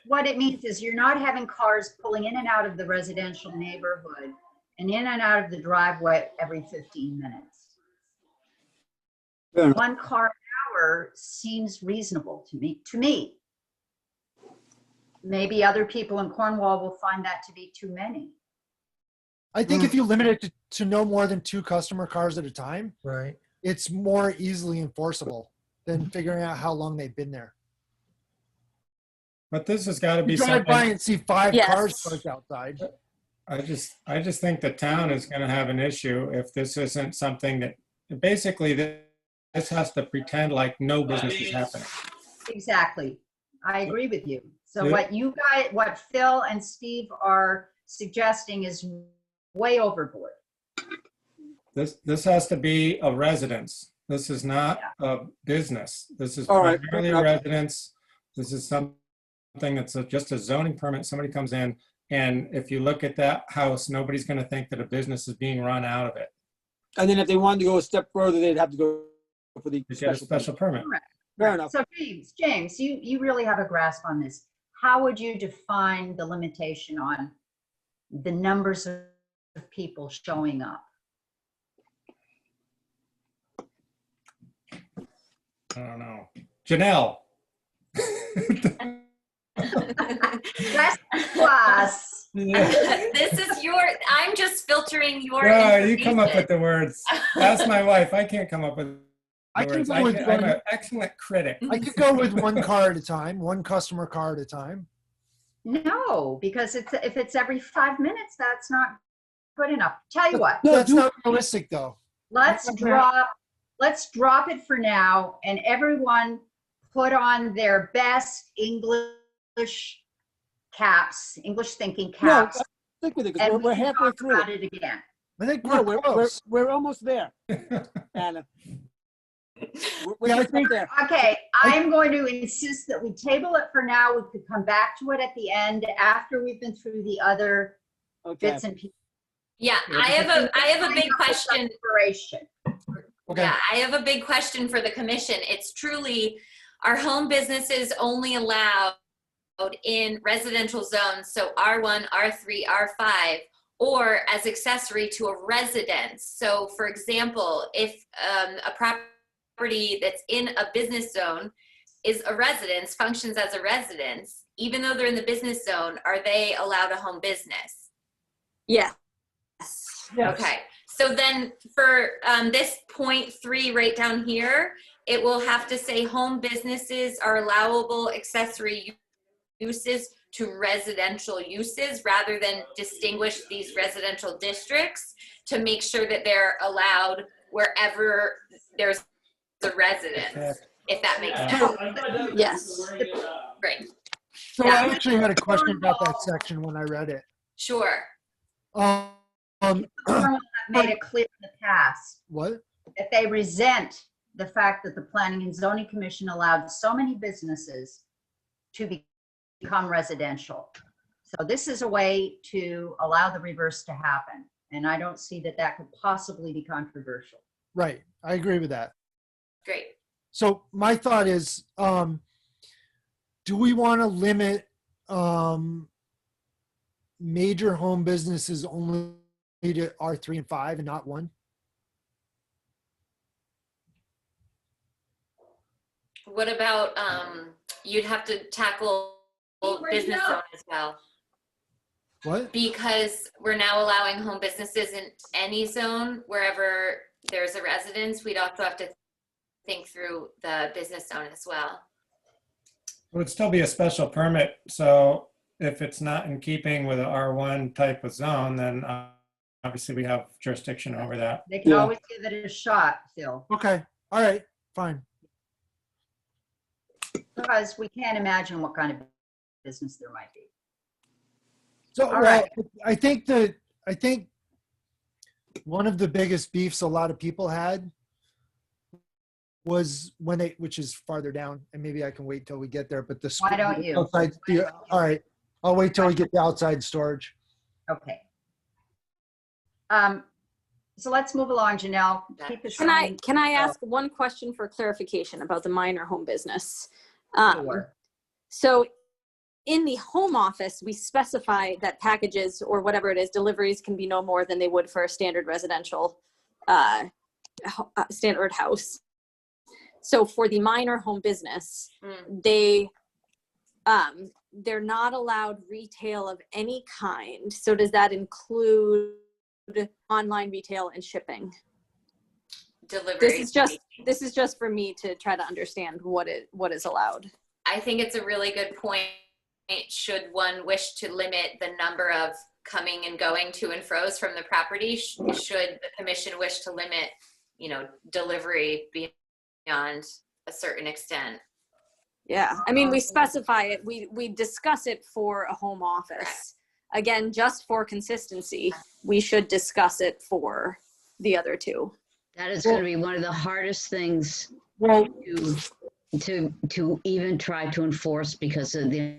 what it means is you're not having cars pulling in and out of the residential neighborhood and in and out of the driveway every 15 minutes. Fair enough. 1 car an hour seems reasonable to me. Maybe other people in Cornwall will find that to be too many. I think if you limit it to no more than 2 customer cars at a time, Right. it's more easily enforceable than figuring out how long they've been there. But this has got to be You drive by something, and see 5 Yes. cars parked outside. I just think the town is going to have an issue if this isn't something that, basically, this has to pretend like no business is happening. Exactly. I agree with you. So Yeah. what Phil and Steve are suggesting is way overboard. This has to be a residence. This is not a business. This is All right. primarily a residence. This is something that's just a zoning permit. Somebody comes in, and if you look at that house, nobody's going to think that a business is being run out of it. And then if they wanted to go a step further, they'd have to go for the You get a special permit. Fair enough. So James, you really have a grasp on this. How would you define the limitation on the numbers of people showing up? I don't know. Janelle. Plus, This is I'm just filtering your Yeah, you come up information. with the words. Ask my wife. I can't come up with the I can words. go with I'm one. an excellent critic. I could go with 1 car at a time, 1 customer car at a time. no, because if it's every 5 minutes, that's not good enough. Tell you what, No, That's do- not realistic though. let's drop it for now, and everyone put on their best English caps, English thinking No, caps, stick with it because and we're we can halfway talk through about it. it again. I think No, we're close. we're almost there, Anna. We're Yeah, I just right there. Okay, I'm going to insist that we table it for now. We could come back to it at the end after we've been through the other Okay. bits and pieces. Yeah, I have a big question. Inspiration. Okay. Yeah, I have a big question for the commission. It's truly, are home businesses only allowed in residential zones, so R1, R3, R5, or as accessory to a residence? So for example, if a property that's in a business zone is a residence, functions as a residence, even though they're in the business zone, are they allowed a home business? Yes. Okay, so then for this point 3 right down here, it will have to say home businesses are allowable accessory uses to residential uses, rather than distinguish these residential districts, to make sure that they're allowed wherever there's a residence, if that makes sense. Yes. Great, So I actually had a question about that section when I read it. sure. Cornwall have made it clear in the past What? that they resent the fact that the Planning and Zoning Commission allowed so many businesses to be become residential. So this is a way to allow the reverse to happen. And I don't see that that could possibly be controversial. Right. I agree with that. Great. So my thought is, do we want to limit major home businesses only to R3 and 5 and not 1? What about, you'd have to tackle business zone as well, What? because we're now allowing home businesses in any zone wherever there's a residence. We'd also have to think through the business zone as well. It would still be a special permit. So if it's not in keeping with an R1 type of zone, then obviously we have jurisdiction over that. They can Yeah. always give it a shot, Phil, Okay. All right. Fine. because we can't imagine what kind of business there might be. So All well, right. I think one of the biggest beefs a lot of people had was when they, which is farther down, and maybe I can wait till we get there, but the Why don't you? outside, all right, I'll wait till we get the outside storage. Okay. So let's move along, Janelle. Keep us Can I on- can I ask one question for clarification about the minor home business? Sure. So in the home office, we specify that packages or whatever it is, deliveries can be no more than they would for a standard residential standard house. So for the minor home business, they're not allowed retail of any kind. So does that include online retail and shipping? Delivery. This is just for me to try to understand what is allowed. I think it's a really good point. Should one wish to limit the number of coming and going to and fro's from the property, should the commission wish to limit, delivery beyond a certain extent? Yeah, I mean, we specify it, we discuss it for a home office. Again, just for consistency, we should discuss it for the other two. That is going to be one of the hardest things Well, to even try to enforce because of the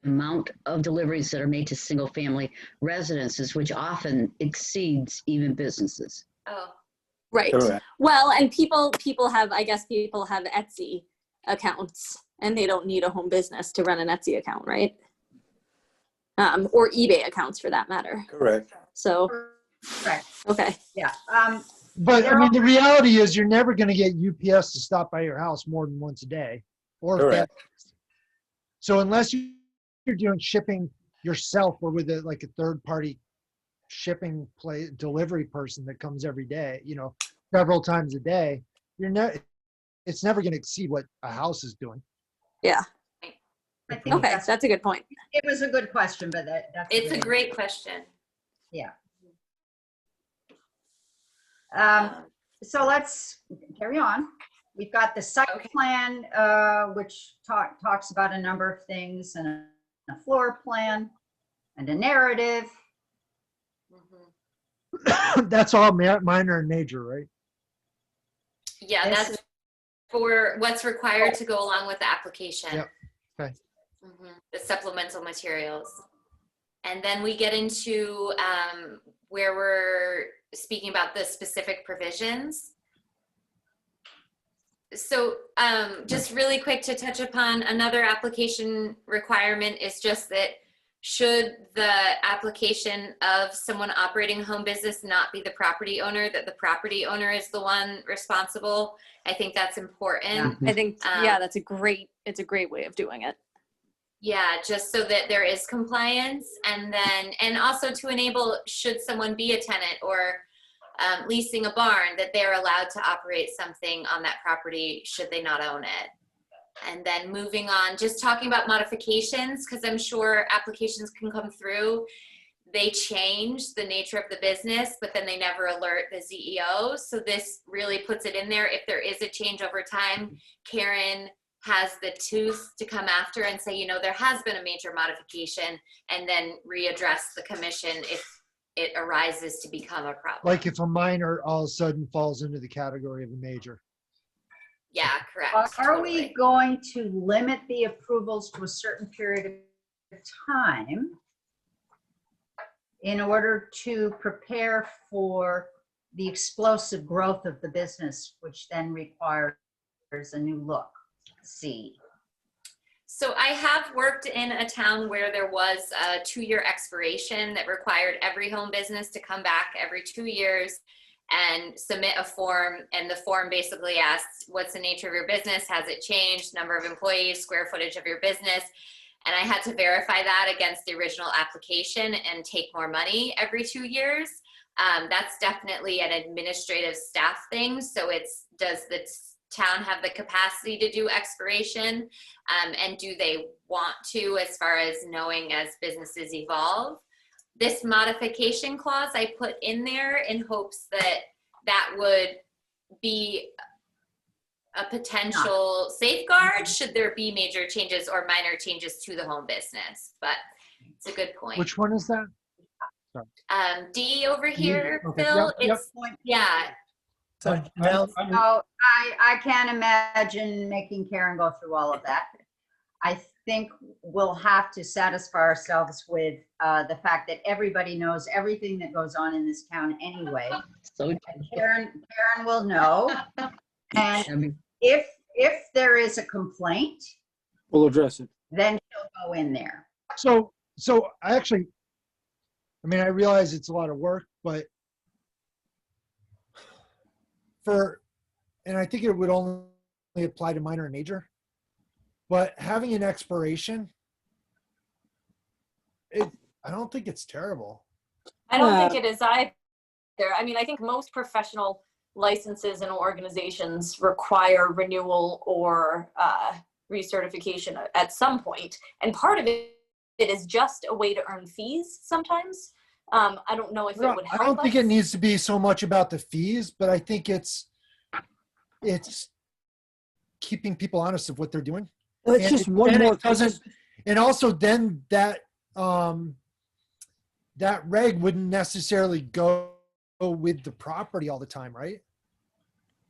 amount of deliveries that are made to single family residences, which often exceeds even businesses. Oh, Right. Correct. Well, and people have Etsy accounts and they don't need a home business to run an Etsy account, right? Or eBay accounts for that matter. Correct. So, Correct. okay. Yeah. but I mean, the reality is you're never going to get UPS to stop by your house more than once a day. Or Correct. So unless you're doing shipping yourself or with a third party shipping delivery person that comes every day, several times a day, it's never going to exceed what a house is doing. Yeah. I think Okay. That's a good point. it was a good question, but that's it's a good- great question. Yeah. So let's carry on. We've got the site Okay. plan, which talks about a number of things, and a floor plan, and a narrative. Mhm. That's all minor and major, right? Yeah, This that's for what's required to go along with the application. Yep. Okay. The supplemental materials. And then we get into where we're speaking about the specific provisions. So just really quick to touch upon another application requirement is just that should the application of someone operating a home business not be the property owner, that the property owner is the one responsible. I think that's important. I think, it's a great way of doing it. Yeah, just so that there is compliance, and also to enable, should someone be a tenant or leasing a barn, that they're allowed to operate something on that property should they not own it. And then moving on, just talking about modifications, because I'm sure applications can come through. They change the nature of the business, but then they never alert the CEO. So this really puts it in there. If there is a change over time, Karen has the tooth to come after and say, there has been a major modification, and then readdress the commission if it arises to become a problem. Like if a minor all of a sudden falls into the category of a major. Yeah, correct. Are totally. we going to limit the approvals to a certain period of time in order to prepare for the explosive growth of the business, which then requires a new look. C. So I have worked in a town where there was a 2-year expiration that required every home business to come back every 2 years and submit a form. And the form basically asks, what's the nature of your business? Has it changed? Number of employees, square footage of your business. And I had to verify that against the original application and take more money every 2 years. That's definitely an administrative staff thing. So does the town have the capacity to do expiration? And do they want to, as far as knowing as businesses evolve? This modification clause I put in there in hopes that that would be a potential safeguard should there be major changes or minor changes to the home business. But it's a good point. Which one is that? D over here, Okay. Phil. Yep, It's yeah. So Now- So I can't imagine making Karen go through all of that. I think we'll have to satisfy ourselves with the fact that everybody knows everything that goes on in this town anyway. So Karen will know. And if there is a complaint, We'll address it. then she'll go in there. So I actually, I mean, I realize it's a lot of work, but and I think it would only apply to minor and major, but having an expiration, I don't think it's terrible. I don't think it is either. I mean, I think most professional licenses and organizations require renewal or recertification at some point. And part of it is just a way to earn fees sometimes. I don't know if it would help I don't think us. it needs to be so much about the fees, but I think it's keeping people honest of what they're doing. It's And just one then more. it doesn't, and also then that that reg wouldn't necessarily go with the property all the time, right?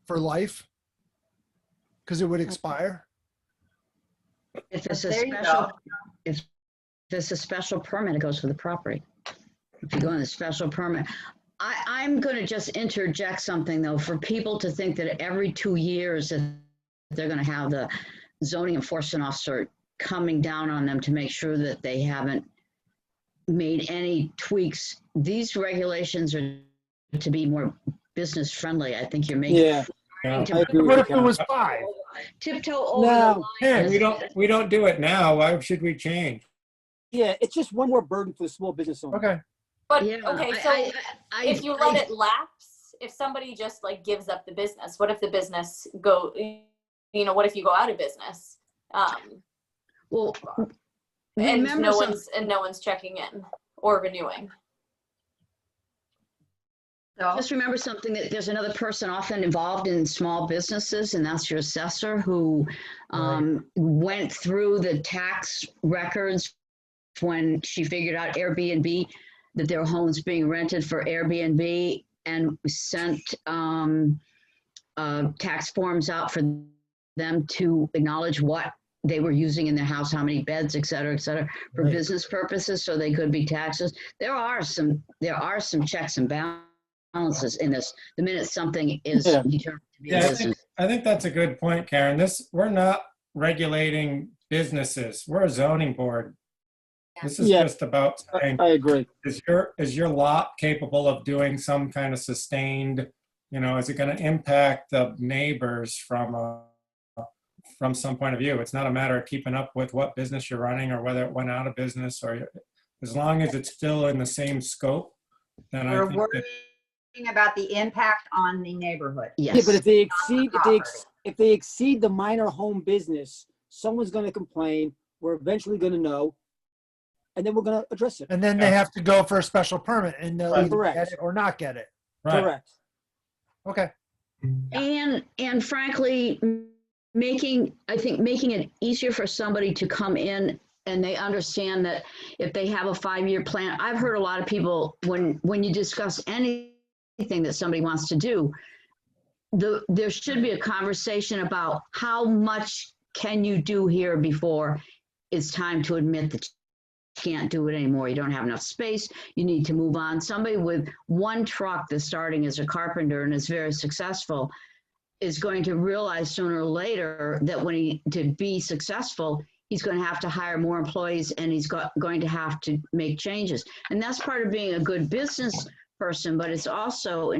For life, because it would expire. if it's a There you special, go. if it's a special permit, it goes for the property. If you go in a special permit, I'm going to just interject something though, for people to think that every 2 years that they're going to have the zoning enforcement officer coming down on them to make sure that they haven't made any tweaks. These regulations are to be more business friendly. I think you're making Yeah, Yeah. I agree What with if you, it Karen. was 5? tiptoe over No. the line. We don't do it now. Why should we change? Yeah, it's just one more burden for the small business owner. Okay. But Yeah, okay, so if you let it lapse, if somebody just like gives up the business, what if the business what if you go out of business? Well, And remember no one's checking in or renewing. So just remember something, that there's another person often involved in small businesses, and that's your assessor, who went through the tax records when she figured out Airbnb, that their homes being rented for Airbnb, and sent tax forms out for them to acknowledge what they were using in their house, how many beds, et cetera, for Right. business purposes, so they could be taxes. There are some checks and balances in this. The minute something is Yeah. determined to be a Yeah, business. I think that's a good point, Karen. We're not regulating businesses. We're a zoning board. This is Yeah. just about saying, I agree. is your lot capable of doing some kind of sustained, is it going to impact the neighbors from some point of view? It's not a matter of keeping up with what business you're running or whether it went out of business, or as long as it's still in the same scope, then I we're think that worrying about the impact on the neighborhood. Yes. Yeah, but if they exceed, Property. if they exceed the minor home business, someone's going to complain. We're eventually going to know, and then we're going to address it. And then they have to go for a special permit, and they'll either Correct. get it or not get it. right. Correct. Okay. And frankly, making it easier for somebody to come in and they understand that if they have a 5-year plan. I've heard a lot of people, when you discuss anything that somebody wants to do, there should be a conversation about how much can you do here before it's time to admit the can't do it anymore. You don't have enough space. You need to move on. Somebody with one truck that's starting as a carpenter and is very successful is going to realize sooner or later that to be successful, he's going to have to hire more employees and he's going to have to make changes. And that's part of being a good business person, but it's also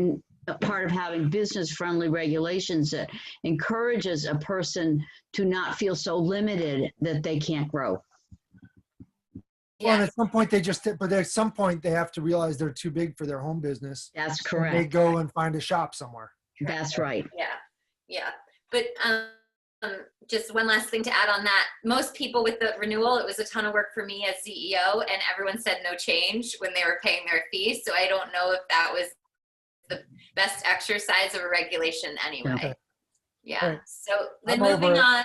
a part of having business-friendly regulations that encourages a person to not feel so limited that they can't grow. Well, and at some point but at some point they have to realize they're too big for their home business. That's They correct. go and find a shop somewhere. That's right. Yeah. But just one last thing to add on that. Most people with the renewal, it was a ton of work for me as CEO, and everyone said no change when they were paying their fees. So I don't know if that was the best exercise of a regulation anyway. Okay. Yeah. Right. So then moving on,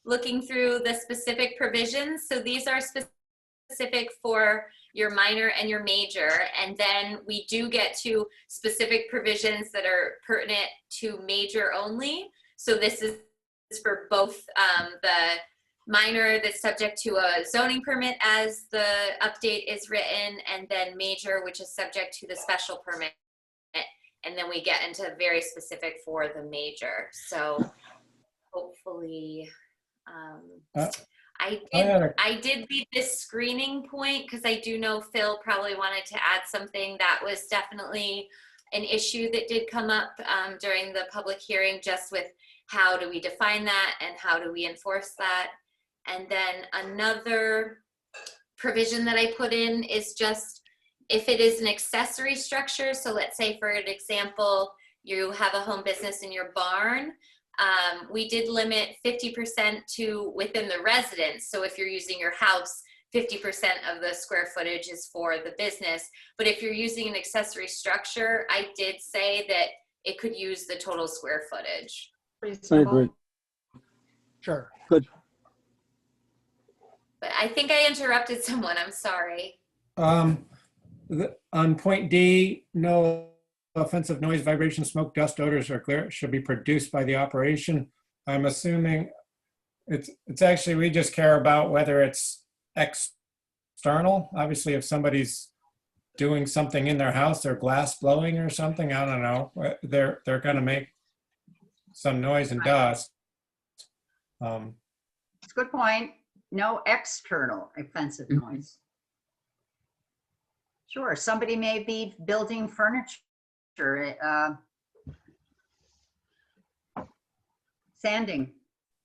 looking through the specific provisions. So these are specific for your minor and your major, and then we do get to specific provisions that are pertinent to major only. So this is for both the minor that's subject to a zoning permit as the update is written, and then major, which is subject to the special permit. And then we get into very specific for the major. So hopefully, I did leave this screening point because I do know Phil probably wanted to add something that was definitely an issue that did come up during the public hearing, just with how do we define that and how do we enforce that. And then another provision that I put in is just if it is an accessory structure. So let's say, for an example, you have a home business in your barn. We did limit 50% to within the residence. So if you're using your house, 50% of the square footage is for the business. But if you're using an accessory structure, I did say that it could use the total square footage. I agree. Sure. Good. But I think I interrupted someone. I'm sorry. On point D, no offensive noise, vibration, smoke, dust, odors, or glare should be produced by the operation. I'm assuming it's actually, we just care about whether it's external. Obviously, if somebody's doing something in their house, their glass blowing or something, I don't know, they're going to make some noise and dust. It's a good point. No external offensive noise. Sure, somebody may be building furniture, sanding.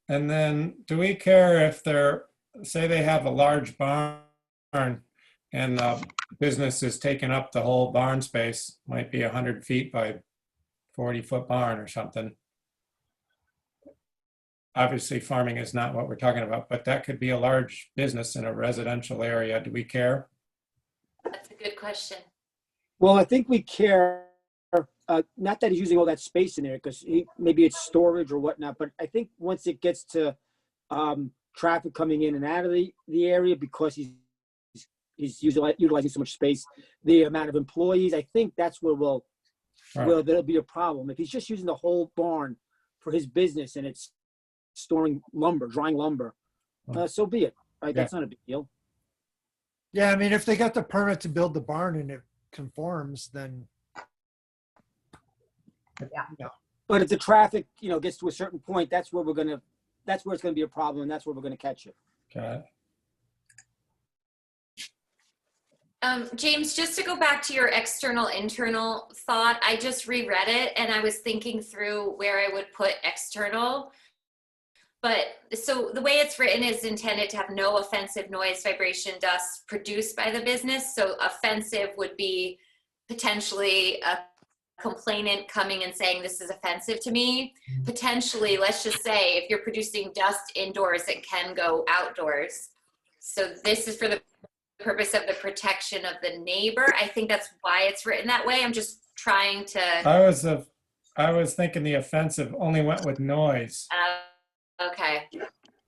And then do we care if say they have a large barn and the business is taking up the whole barn space, might be 100 feet by 40-foot barn or something. Obviously, farming is not what we're talking about, but that could be a large business in a residential area. Do we care? That's a good question. Well, I think we care, not that he's using all that space in there, because maybe it's storage or whatnot, but I think once it gets to traffic coming in and out of the area, because he's utilizing so much space, the amount of employees, I think that's where there'll be a problem. If he's just using the whole barn for his business and it's storing lumber, drying lumber, so be it. Right? That's not a big deal. Yeah, I mean, if they got the permit to build the barn and it conforms, then Yeah. But if the traffic, gets to a certain point, that's where it's gonna be a problem, and that's where we're gonna catch it. Okay. James, just to go back to your external internal thought, I just reread it and I was thinking through where I would put external. But so the way it's written is intended to have no offensive noise, vibration, dust produced by the business. So offensive would be potentially a complainant coming and saying, this is offensive to me. Potentially, let's just say if you're producing dust indoors, it can go outdoors. So this is for the purpose of the protection of the neighbor. I think that's why it's written that way. I'm just trying to. I was thinking the offensive only went with noise. Okay.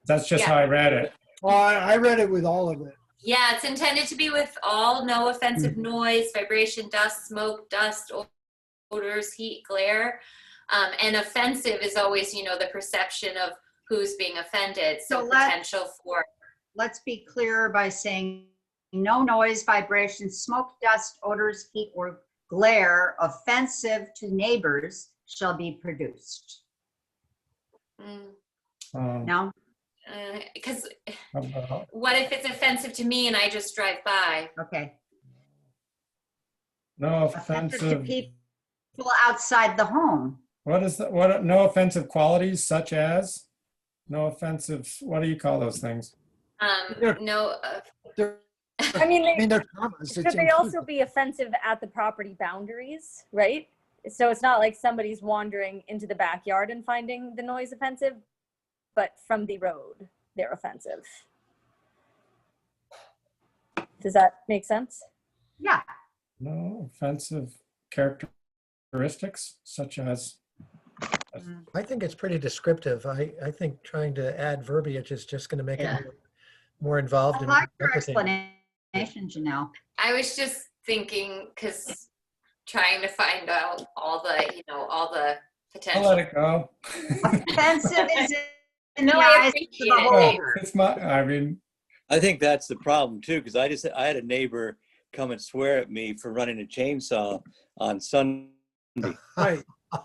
That's just how I read it. well, I read it with all of it. Yeah, it's intended to be with all, no offensive noise, vibration, dust, smoke, dust, odors, heat, glare. And offensive is always, the perception of who's being offended. So potential for. Let's be clear by saying no noise, vibration, smoke, dust, odors, heat, or glare offensive to neighbors shall be produced. No? Because About- what if it's offensive to me and I just drive by? Okay. No Offensive to offensive, people outside the home. what is that, what, no offensive qualities such as? No offensive, what do you call those things? No, They're, I mean, I mean, they're commas. could It's they also inclusive. be offensive at the property boundaries, right? So it's not like somebody's wandering into the backyard and finding the noise offensive, but from the road, they're offensive. Does that make sense? Yeah. No offensive characteristics such as, I think it's pretty descriptive. I think trying to add verbiage is just going to make Yeah. it more involved. I and like your complicated. explanation, Janelle. I was just thinking, because trying to find out all the, all the I'll potential. let it go. Offensive is in No, the I eyes of appreciate the it. beholder. It's my, I mean, I think that's the problem too, because I had a neighbor come and swear at me for running a chainsaw on Sunday Right.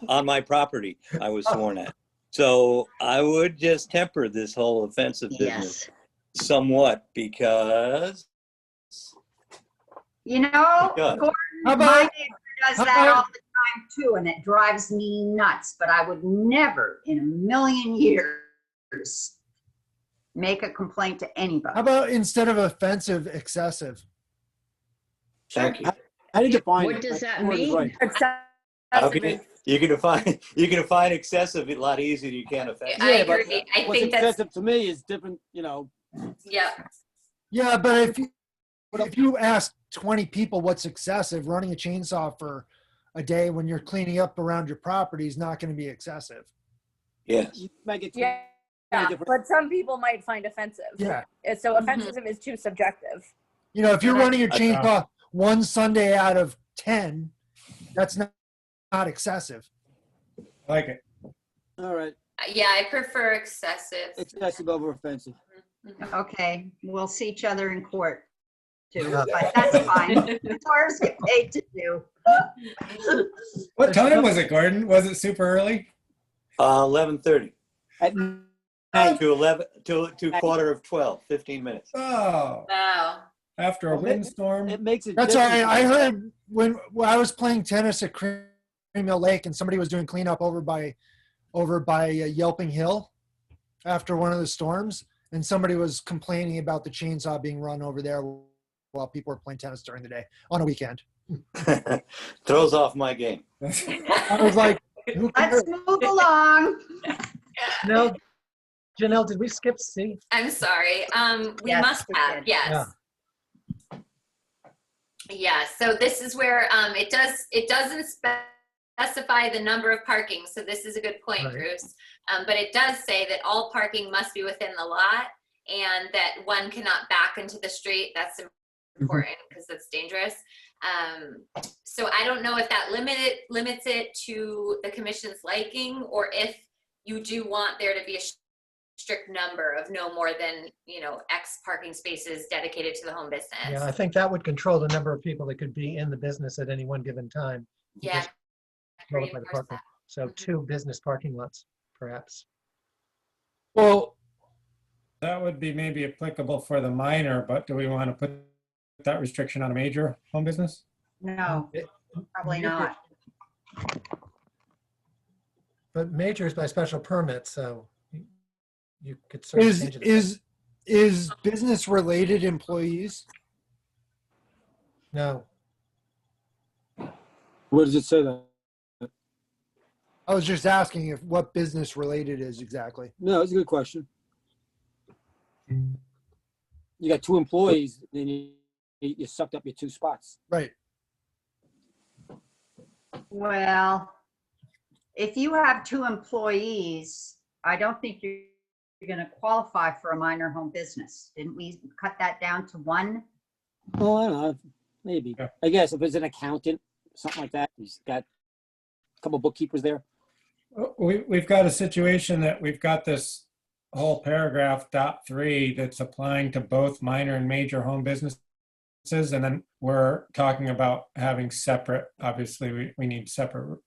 on my property. I was sworn at. So I would just temper this whole offensive business Yes. somewhat because You know, Good. Gordon, How my about- neighbor does how that about- all the time too, and it drives me nuts, but I would never in a million years make a complaint to anybody. How about instead of offensive, excessive? thank you. I need to find What it. does that Gordon's mean? right. How can you can define excessive a lot easier than you can offensive. I but agree. I what's think that's, excessive to me is different, yeah. Yeah, but if you ask 20 people what's excessive, running a chainsaw for a day when you're cleaning up around your property is not going to be excessive. Yes. you might get Yeah, different. but some people might find offensive. Yeah. So offensive is too subjective. You know, if you're running your I- chainsaw one Sunday out of 10, that's not excessive. I like it. All right. Yeah, I prefer excessive. Excessive over offensive. Okay, we'll see each other in court too, Yeah. but that's fine. Lawyers get paid to do. What time was it, Gordon? Was it super early? 11:30 At night. to 11 to quarter of 12, 15 minutes. Oh, Wow. after a Well, windstorm. It makes it. That's all different. right. I heard when I was playing tennis at Cream Mill Lake and somebody was doing cleanup over by Yelping Hill after one of the storms, and somebody was complaining about the chainsaw being run over there while people were playing tennis during the day on a weekend. Throws off my game. I was like, who cares? Let's move along. Janelle, did we skip C? I'm sorry. We Yes, must we have, did. yes. Yeah, so this is where it doesn't specify the number of parking. So this is a good point, Right. Bruce. But it does say that all parking must be within the lot and that one cannot back into the street. That's important because it's dangerous. So I don't know if that limits it to the commission's liking, or if you do want there to be a strict number of no more than, X parking spaces dedicated to the home business. Yeah, I think that would control the number of people that could be in the business at any one given time. Yeah. Just control it by the Reinforce parking. that. So 2 business parking lots, perhaps. Well, That would be maybe applicable for the minor, but do we want to put that restriction on a major home business? No, probably not. But major is by special permit, so you could certainly change it. is business related employees? No, Where does it say that? I was just asking if what business related is exactly. No, it's a good question. You got 2 employees, then you sucked up your 2 spots. Right. Well, if you have 2 employees, I don't think you're going to qualify for a minor home business. Didn't we cut that down to 1? Well, I don't know, maybe. Yeah. I guess if it's an accountant, something like that, he's got a couple bookkeepers there. We've got a situation that we've got this whole paragraph .3 that's applying to both minor and major home businesses. and then we're talking about having separate, obviously, we need separate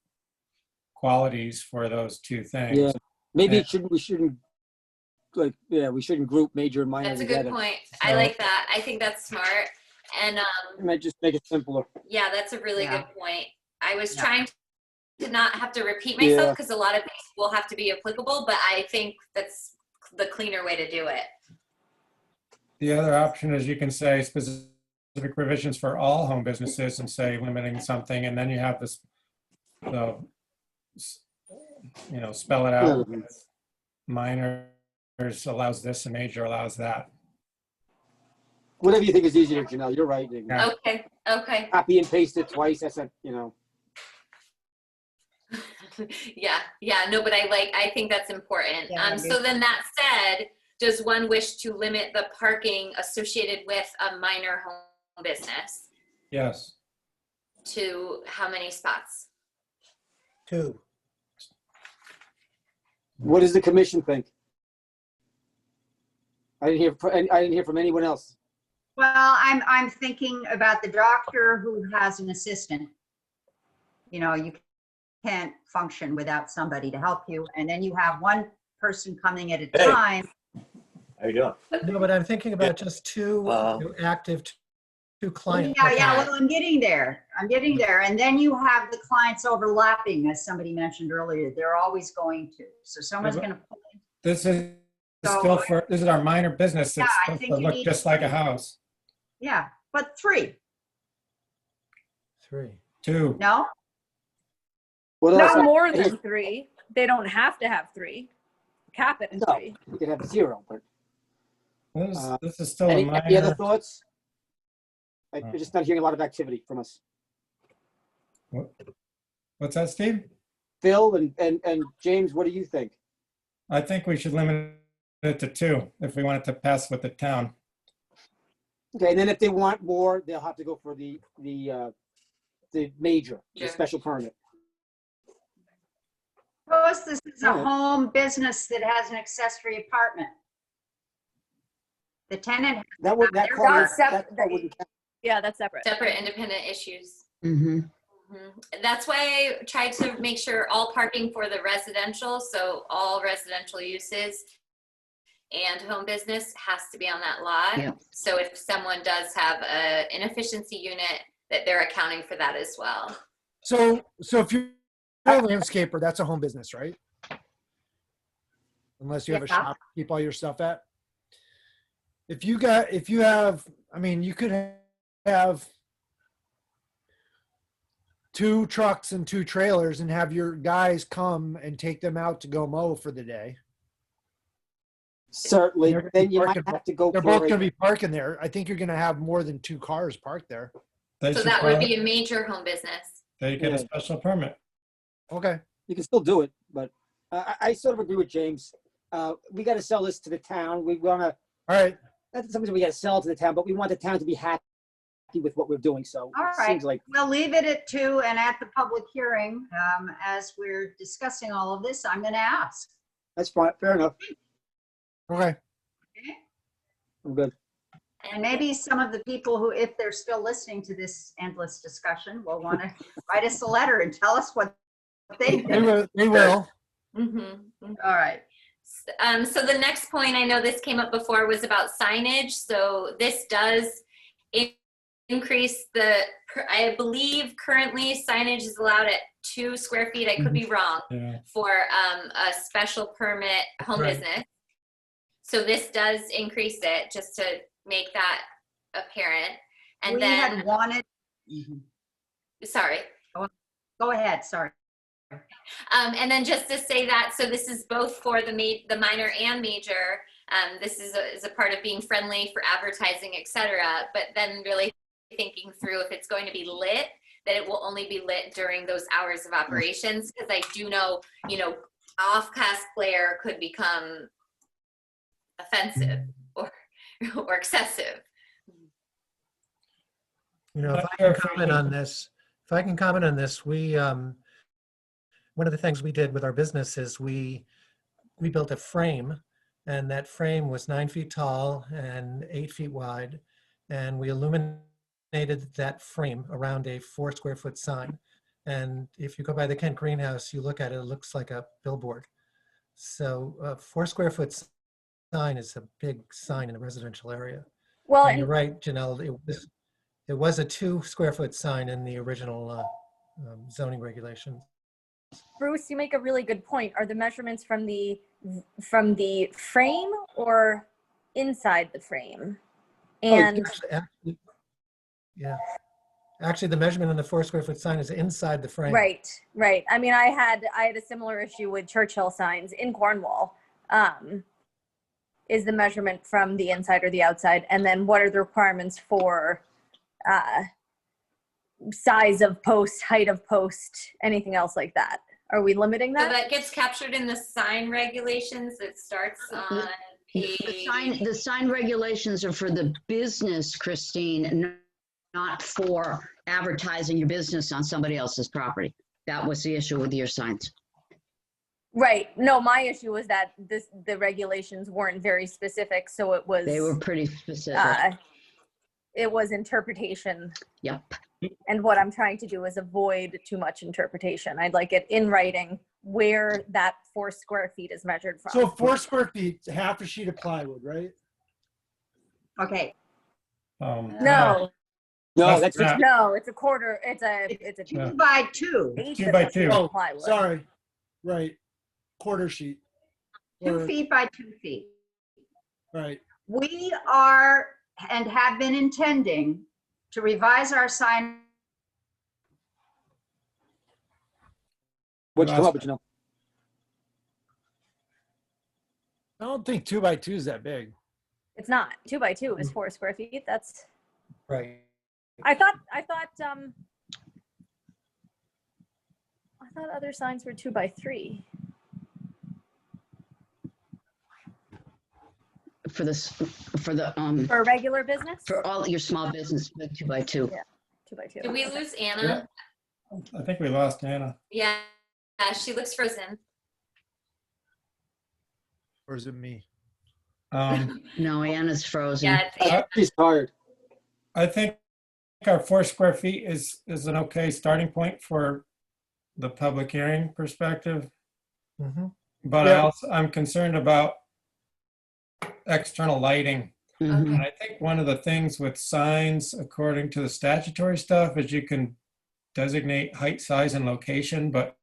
qualities for those two things. Yeah, maybe And- we shouldn't, like, yeah, we shouldn't group major and minor That's a together. good point. I So- like that. I think that's smart. And It might just make it simpler. yeah, that's a really Yeah. good point. I was Yeah. trying to not have to repeat myself Yeah. because a lot of things will have to be applicable, but I think that's the cleaner way to do it. The other option is you can say specific provisions for all home businesses and say limiting something, and then you have this, spell it out. Yeah. Minors allows this and major allows that. Whatever you think is easier, Janelle, you're right. Yeah. Okay, okay. Copy and paste it twice, that's a, Yeah, no, but I think that's important. Yeah, So then that said, does one wish to limit the parking associated with a minor home business Yes. to how many spots? 2. What does the commission think? I didn't hear from anyone else. Well, I'm thinking about the doctor who has an assistant. You know, you can't function without somebody to help you. And then you have one person coming at a Hey. time. How you doing? No, but I'm thinking about just two active, two clients. Yeah, well, I'm getting there. And then you have the clients overlapping, as somebody mentioned earlier. They're always going to. So someone's going to pull in. This is So- this is our minor business. Yeah, It's I supposed think to you look need just to- like a house. Yeah, but 3, 3. 2. no? What else? Not more than 3. They don't have to have 3. Cap it at No. 3. You could have 0, but This is still a any other minor. thoughts? I'm just not hearing a lot of activity from us. What's that, Steve? Phil and James, what do you think? I think we should limit it to 2 if we want it to pass with the town. Okay, and then if they want more, they'll have to go for the major, the Sure. special permit. Suppose this is a Oh. home business that has an accessory apartment. The tenant, That would, that They're part, not that part wouldn't count. Yeah, that's separate. Separate independent issues. Mm-hmm. That's why I tried to make sure all parking for the residential, so all residential uses and home business has to be on that lot. Yeah. So if someone does have an inefficiency unit, that they're accounting for that as well. So if you're a landscaper, that's a home business, right? Unless you have a Yeah. shop to keep all your stuff at. If you have, I mean, you could have 2 trucks and 2 trailers and have your guys come and take them out to go mow for the day. Certainly, They're gonna then be you might parking- have to go They're for both a- going to be parking there. I think you're going to have more than 2 cars parked there. They So should that would file- be a major home business. They get Yeah. a special permit. Okay. You can still do it, but I sort of agree with James. We got to sell this to the town. We want to, All right. that's something we got to sell to the town, but we want the town to be happy with what we're doing. So All it right. seems like, we'll leave it at 2, and at the public hearing, as we're discussing all of this, I'm going to ask. that's fine, fair enough. Okay. I'm good. And maybe some of the people who, if they're still listening to this endless discussion, will want to write us a letter and tell us what they They think. will. They will. All right. So the next point, I know this came up before, was about signage. So this does increase I believe currently signage is allowed at 2 square feet. I could be wrong. Yeah. For a special permit home Right. business. So this does increase it, just to make that apparent. And We then, had wanted, sorry. go ahead, sorry. And then just to say that, so this is both for the minor and major. This is a part of being friendly for advertising, et cetera. But then really thinking through if it's going to be lit, that it will only be lit during those hours of operations. Because I do know, off-cast glare could become offensive or excessive. If Not I sure can if we comment should- on this, we, one of the things we did with our business is we built a frame, and that frame was 9 feet tall and 8 feet wide, and we illuminated that frame around a 4 square foot sign. And if you go by the Kent Greenhouse, you look at it, it looks like a billboard. So a 4 square foot sign is a big sign in a residential area. Well, And you're and right, Janelle, it was a 2 square foot sign in the original zoning regulations. Bruce, you make a really good point. Are the measurements from the frame or inside the frame? And Yeah. Actually, the measurement on the 4 square foot sign is inside the frame. right. I mean, I had a similar issue with Churchill signs in Cornwall. Is the measurement from the inside or the outside? And then what are the requirements for size of post, height of post, anything else like that? Are we limiting So that? that gets captured in the sign regulations. It starts on page. The sign regulations are for the business, Christine, not for advertising your business on somebody else's property. That was the issue with your signs. Right. No, my issue was that the regulations weren't very specific, so it was. They were pretty specific. It was interpretation. Yep. And what I'm trying to do is avoid too much interpretation. I'd like it in writing where that 4 square feet is measured from. So 4 square feet, half a sheet of plywood, right? Okay, No, No, that's Yeah. no, it's a quarter. It's a 2 by 2, eighth 2 of by a 2. sheet of Oh, plywood. sorry. Right. Quarter sheet. 2 Or- feet by 2 feet. Right. We are and have been intending to revise our sign. What's come up, you know? I don't think 2 by 2 is that big. It's not. 2 by 2 is 4 square feet. That's. Right. I thought other signs were 2 by 3. For this, for the, For a regular business? for all your small business, 2 by 2. Yeah. 2 by 2. Did we Okay. lose Anna? I think we lost Anna. Yeah, she looks frozen. Or is it me? No, Anna's frozen. Yeah, it's Anna. He's tired. I think our 4 square feet is an okay starting point for the public hearing perspective. Mhm. But Yeah. I'm concerned about external lighting. Mhm. And I think one of the things with signs, according to the statutory stuff, is you can designate height, size, and location, but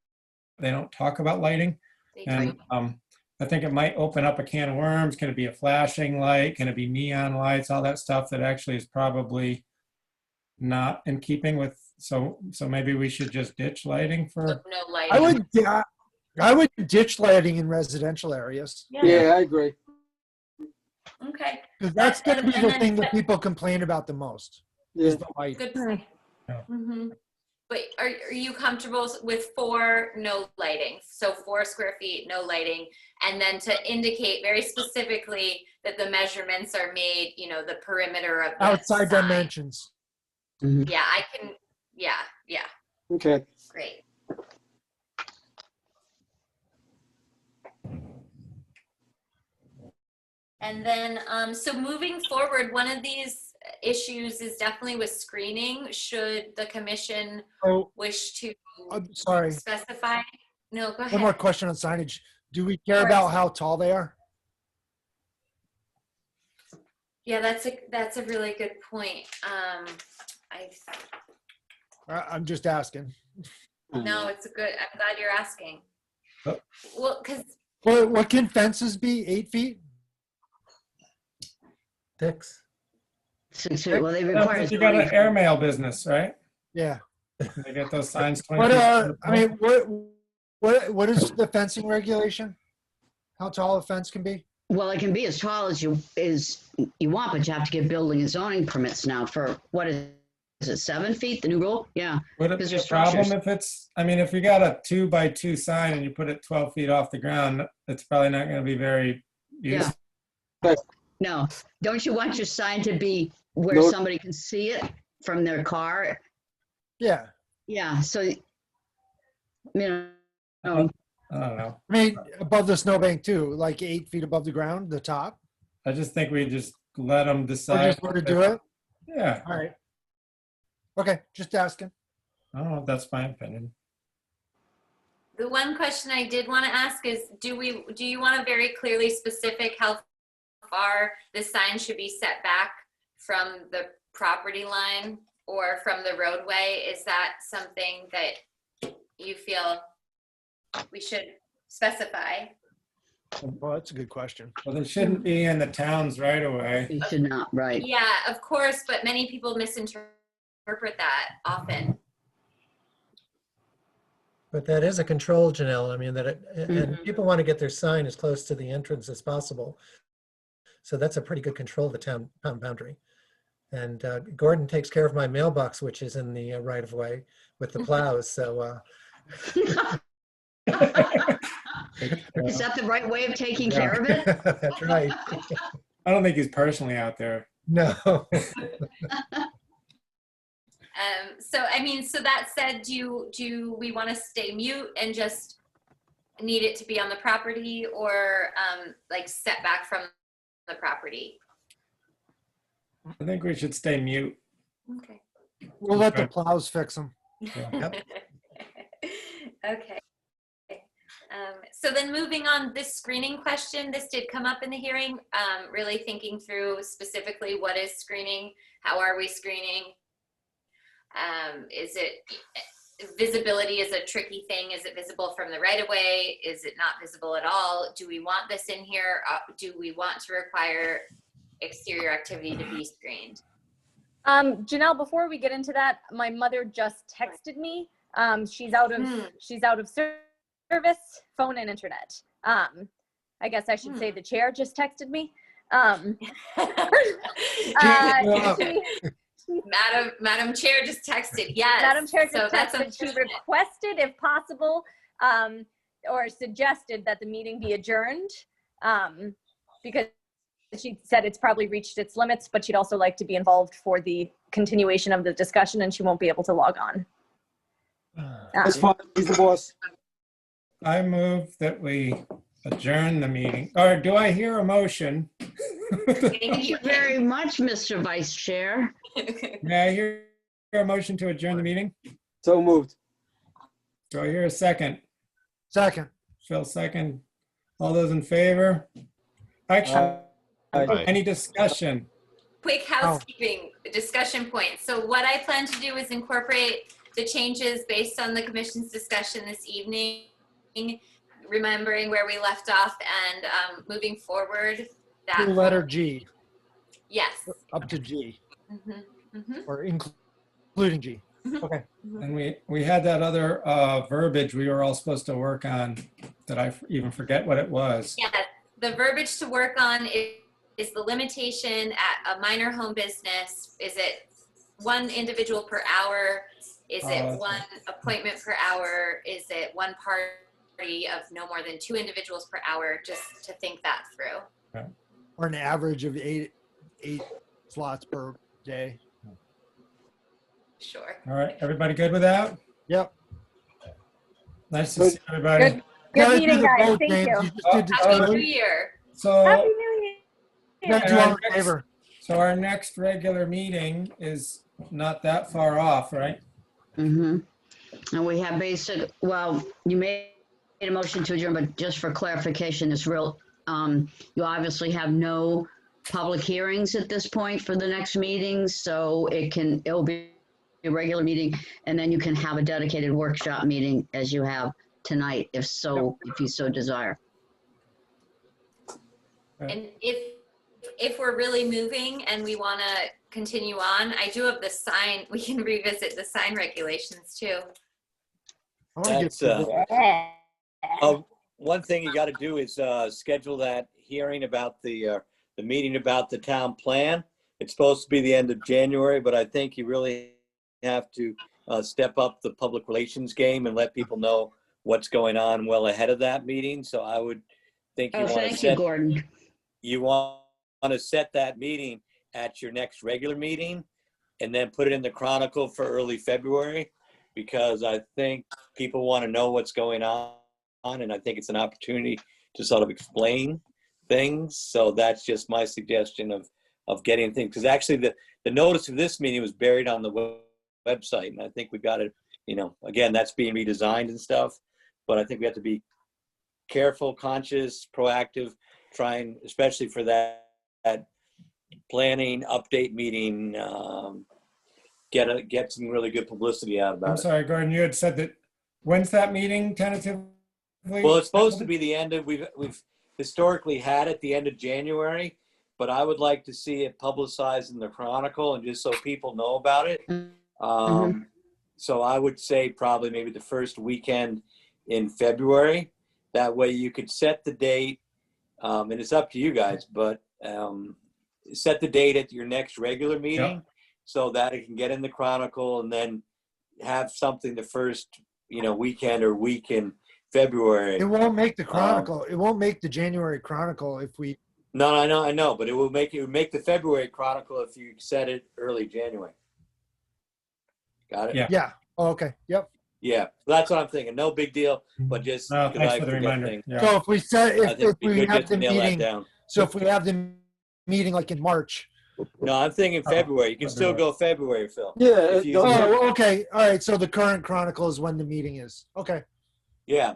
they don't talk about lighting. They And do. I think it might open up a can of worms. Can it be a flashing light? Can it be neon lights? All that stuff that actually is probably not in keeping with, so maybe we should just ditch lighting for, No lighting. I would ditch lighting in residential areas. Yeah, I agree. Okay, Because that's going to be And the then- thing that people complain about the most, Yeah. is the light. good point. Yeah. Mhm. But are you comfortable with 4 no lighting? So 4 square feet, no lighting, and then to indicate very specifically that the measurements are made, the perimeter of the Outside sign. dimensions. Yeah, I can. Yeah, Okay. great. And then, so moving forward, one of these issues is definitely with screening. Should the commission Oh, wish to I'm sorry. specify? No, go ahead. One more question on signage. Do we care Of about course. how tall they are? Yeah, that's a really good point. I'm just asking. No, it's a good. I'm glad you're asking. Oh. Well, because What can fences be? 8 feet? 6. 6 feet. Well, they No, require. but you got an airmail business, right? Yeah. They get those signs. 20 What feet. I mean, what is the fencing regulation? How tall a fence can be? Well, it can be as tall as you want, but you have to get building and zoning permits now for, what is it, 7 feet, the new rule? Yeah. Would it Because be a there's problem structures. if you got a 2 by 2 sign and you put it 12 feet off the ground, it's probably not going to be very useful. No, don't you want your sign to be where No. somebody can see it from their car? Yeah. Yeah, so, you know, I don't know. I mean, above the snowbank too, like 8 feet above the ground, the top. I just think we just let them Or decide. just where to do it? Yeah. All right. Okay, just asking. Oh, that's my opinion. The one question I did want to ask is, do you want to very clearly specific how far the sign should be set back from the property line or from the roadway? Is that something that you feel we should specify? Well, that's a good question. Well, they shouldn't be in the towns right away. They should not, right? Yeah, of course, but many people misinterpret that often. But that is a control, Janelle. I mean, and people want to get their sign as close to the entrance as possible. So that's a pretty good control of the town boundary. And Gordon takes care of my mailbox, which is in the right of way with the plows. So Is that the right way of taking care of it? that's right. I don't think he's personally out there. No. So, I mean, so that said, do we want to stay mute and just need it to be on the property, or like set back from the property? I think we should stay mute. Okay. We'll let the plows fix them. Yep. Okay. So then moving on, this screening question, this did come up in the hearing, really thinking through specifically what is screening, how are we screening? Is it, visibility is a tricky thing. Is it visible from the right of way? Is it not visible at all? Do we want this in here? Do we want to require exterior activity to be screened? Janelle, before we get into that, my mother just texted me. She's out of service, phone and internet. I guess I should say the chair just texted me. Madam Chair just texted, yes. Madam Chair just so that's texted. She requested, if possible, or suggested that the meeting be adjourned, because she said it's probably reached its limits, but she'd also like to be involved for the continuation of the discussion, and she won't be able to log on. That's fine. He's the boss. I move that we adjourn the meeting. Or do I hear a motion? Thank you very much, Mr. Vice Chair. May I hear a motion to adjourn the meeting? So moved. Do I hear a second? Second. Phil, second. All those in favor? Actually, any discussion? Quick housekeeping discussion point. So what I plan to do is incorporate the changes based on the commission's discussion this evening, remembering where we left off and moving forward. To letter G. Yes. Up to G. Mm-hmm. Or including G. Okay. And we had that other verbiage we were all supposed to work on that I even forget what it was. Yeah, the verbiage to work on is the limitation at a minor home business. Is it one individual per hour? Is it one appointment per hour? Is it one party of no more than 2 individuals per hour? Just to think that through. Okay. Or an average of eight slots per day. Sure. All right, everybody good with that? Yep. Nice to see everybody. Good meeting, guys. Thank you. Happy New Year. So, Happy New Year. Do all in favor. so our next regular meeting is not that far off, right? Mm-hmm. And we have well, you made a motion to adjourn, but just for clarification, you obviously have no public hearings at this point for the next meeting, so it'll be a regular meeting, and then you can have a dedicated workshop meeting as you have tonight, if you so desire. And if we're really moving and we want to continue on, I do have the sign. We can revisit the sign regulations too. That's, one thing you got to do is schedule that hearing about the meeting about the town plan. It's supposed to be the end of January, but I think you really have to step up the public relations game and let people know what's going on well ahead of that meeting. So I would think you want to Thank you, Gordon. You want to set that meeting at your next regular meeting and then put it in the Chronicle for early February, because I think people want to know what's going on, and I think it's an opportunity to sort of explain things. So that's just my suggestion of getting things, because actually the notice of this meeting was buried on the website. And I think we've got to, again, that's being redesigned and stuff, but I think we have to be careful, conscious, proactive, trying, especially for that planning update meeting, get some really good publicity out about I'm it. sorry, Gordon, you had said that, when's that meeting tentatively? Well, it's supposed to be the end of, we've historically had it the end of January, but I would like to see it publicized in the Chronicle and just so people know about it. So I would say probably maybe the first weekend in February. That way you could set the date, and it's up to you guys, but set the date at your next regular meeting so that it can get in the Chronicle, and then have something the first, weekend or week in February. It won't make the Chronicle. It won't make the January Chronicle if we. No, I know, but it would make the February Chronicle if you set it early January. Got it? Yeah. Yeah. Oh, okay. Yep. Yeah, that's what I'm thinking. No big deal, but just No, 'cause thanks I for the forget reminder. things. Yeah. So if we set, I if think we we could have just the nail that meeting, down. so if we have the meeting like in March. No, I'm thinking February. You can still go February, Phil. Yeah, If you- Oh, okay. All right. So the current Chronicle is when the meeting is. Okay. Yeah.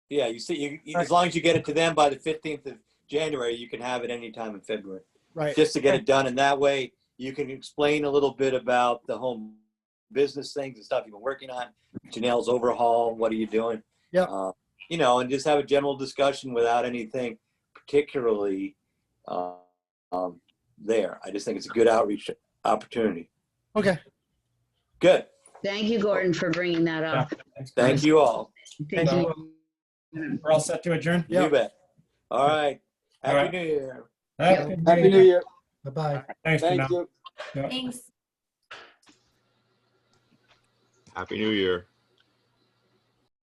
You see, as long as you get it to them by the 15th of January, you can have it anytime in February. Right. Just to get it done, and that way you can explain a little bit about the home business things and stuff you've been working on. Janelle's overhaul. What are you doing? Yep. And just have a general discussion without anything particularly there. I just think it's a good outreach opportunity. Okay. Good. Thank you, Gordon, for bringing that Yeah. up. Thank you all. Thank So, you. We're all set to adjourn? Yeah. You bet. All right. All Happy right. New Year. Happy New Year. Bye-bye. Thanks, Thank Janelle. you. Yeah. Thanks. Happy New Year.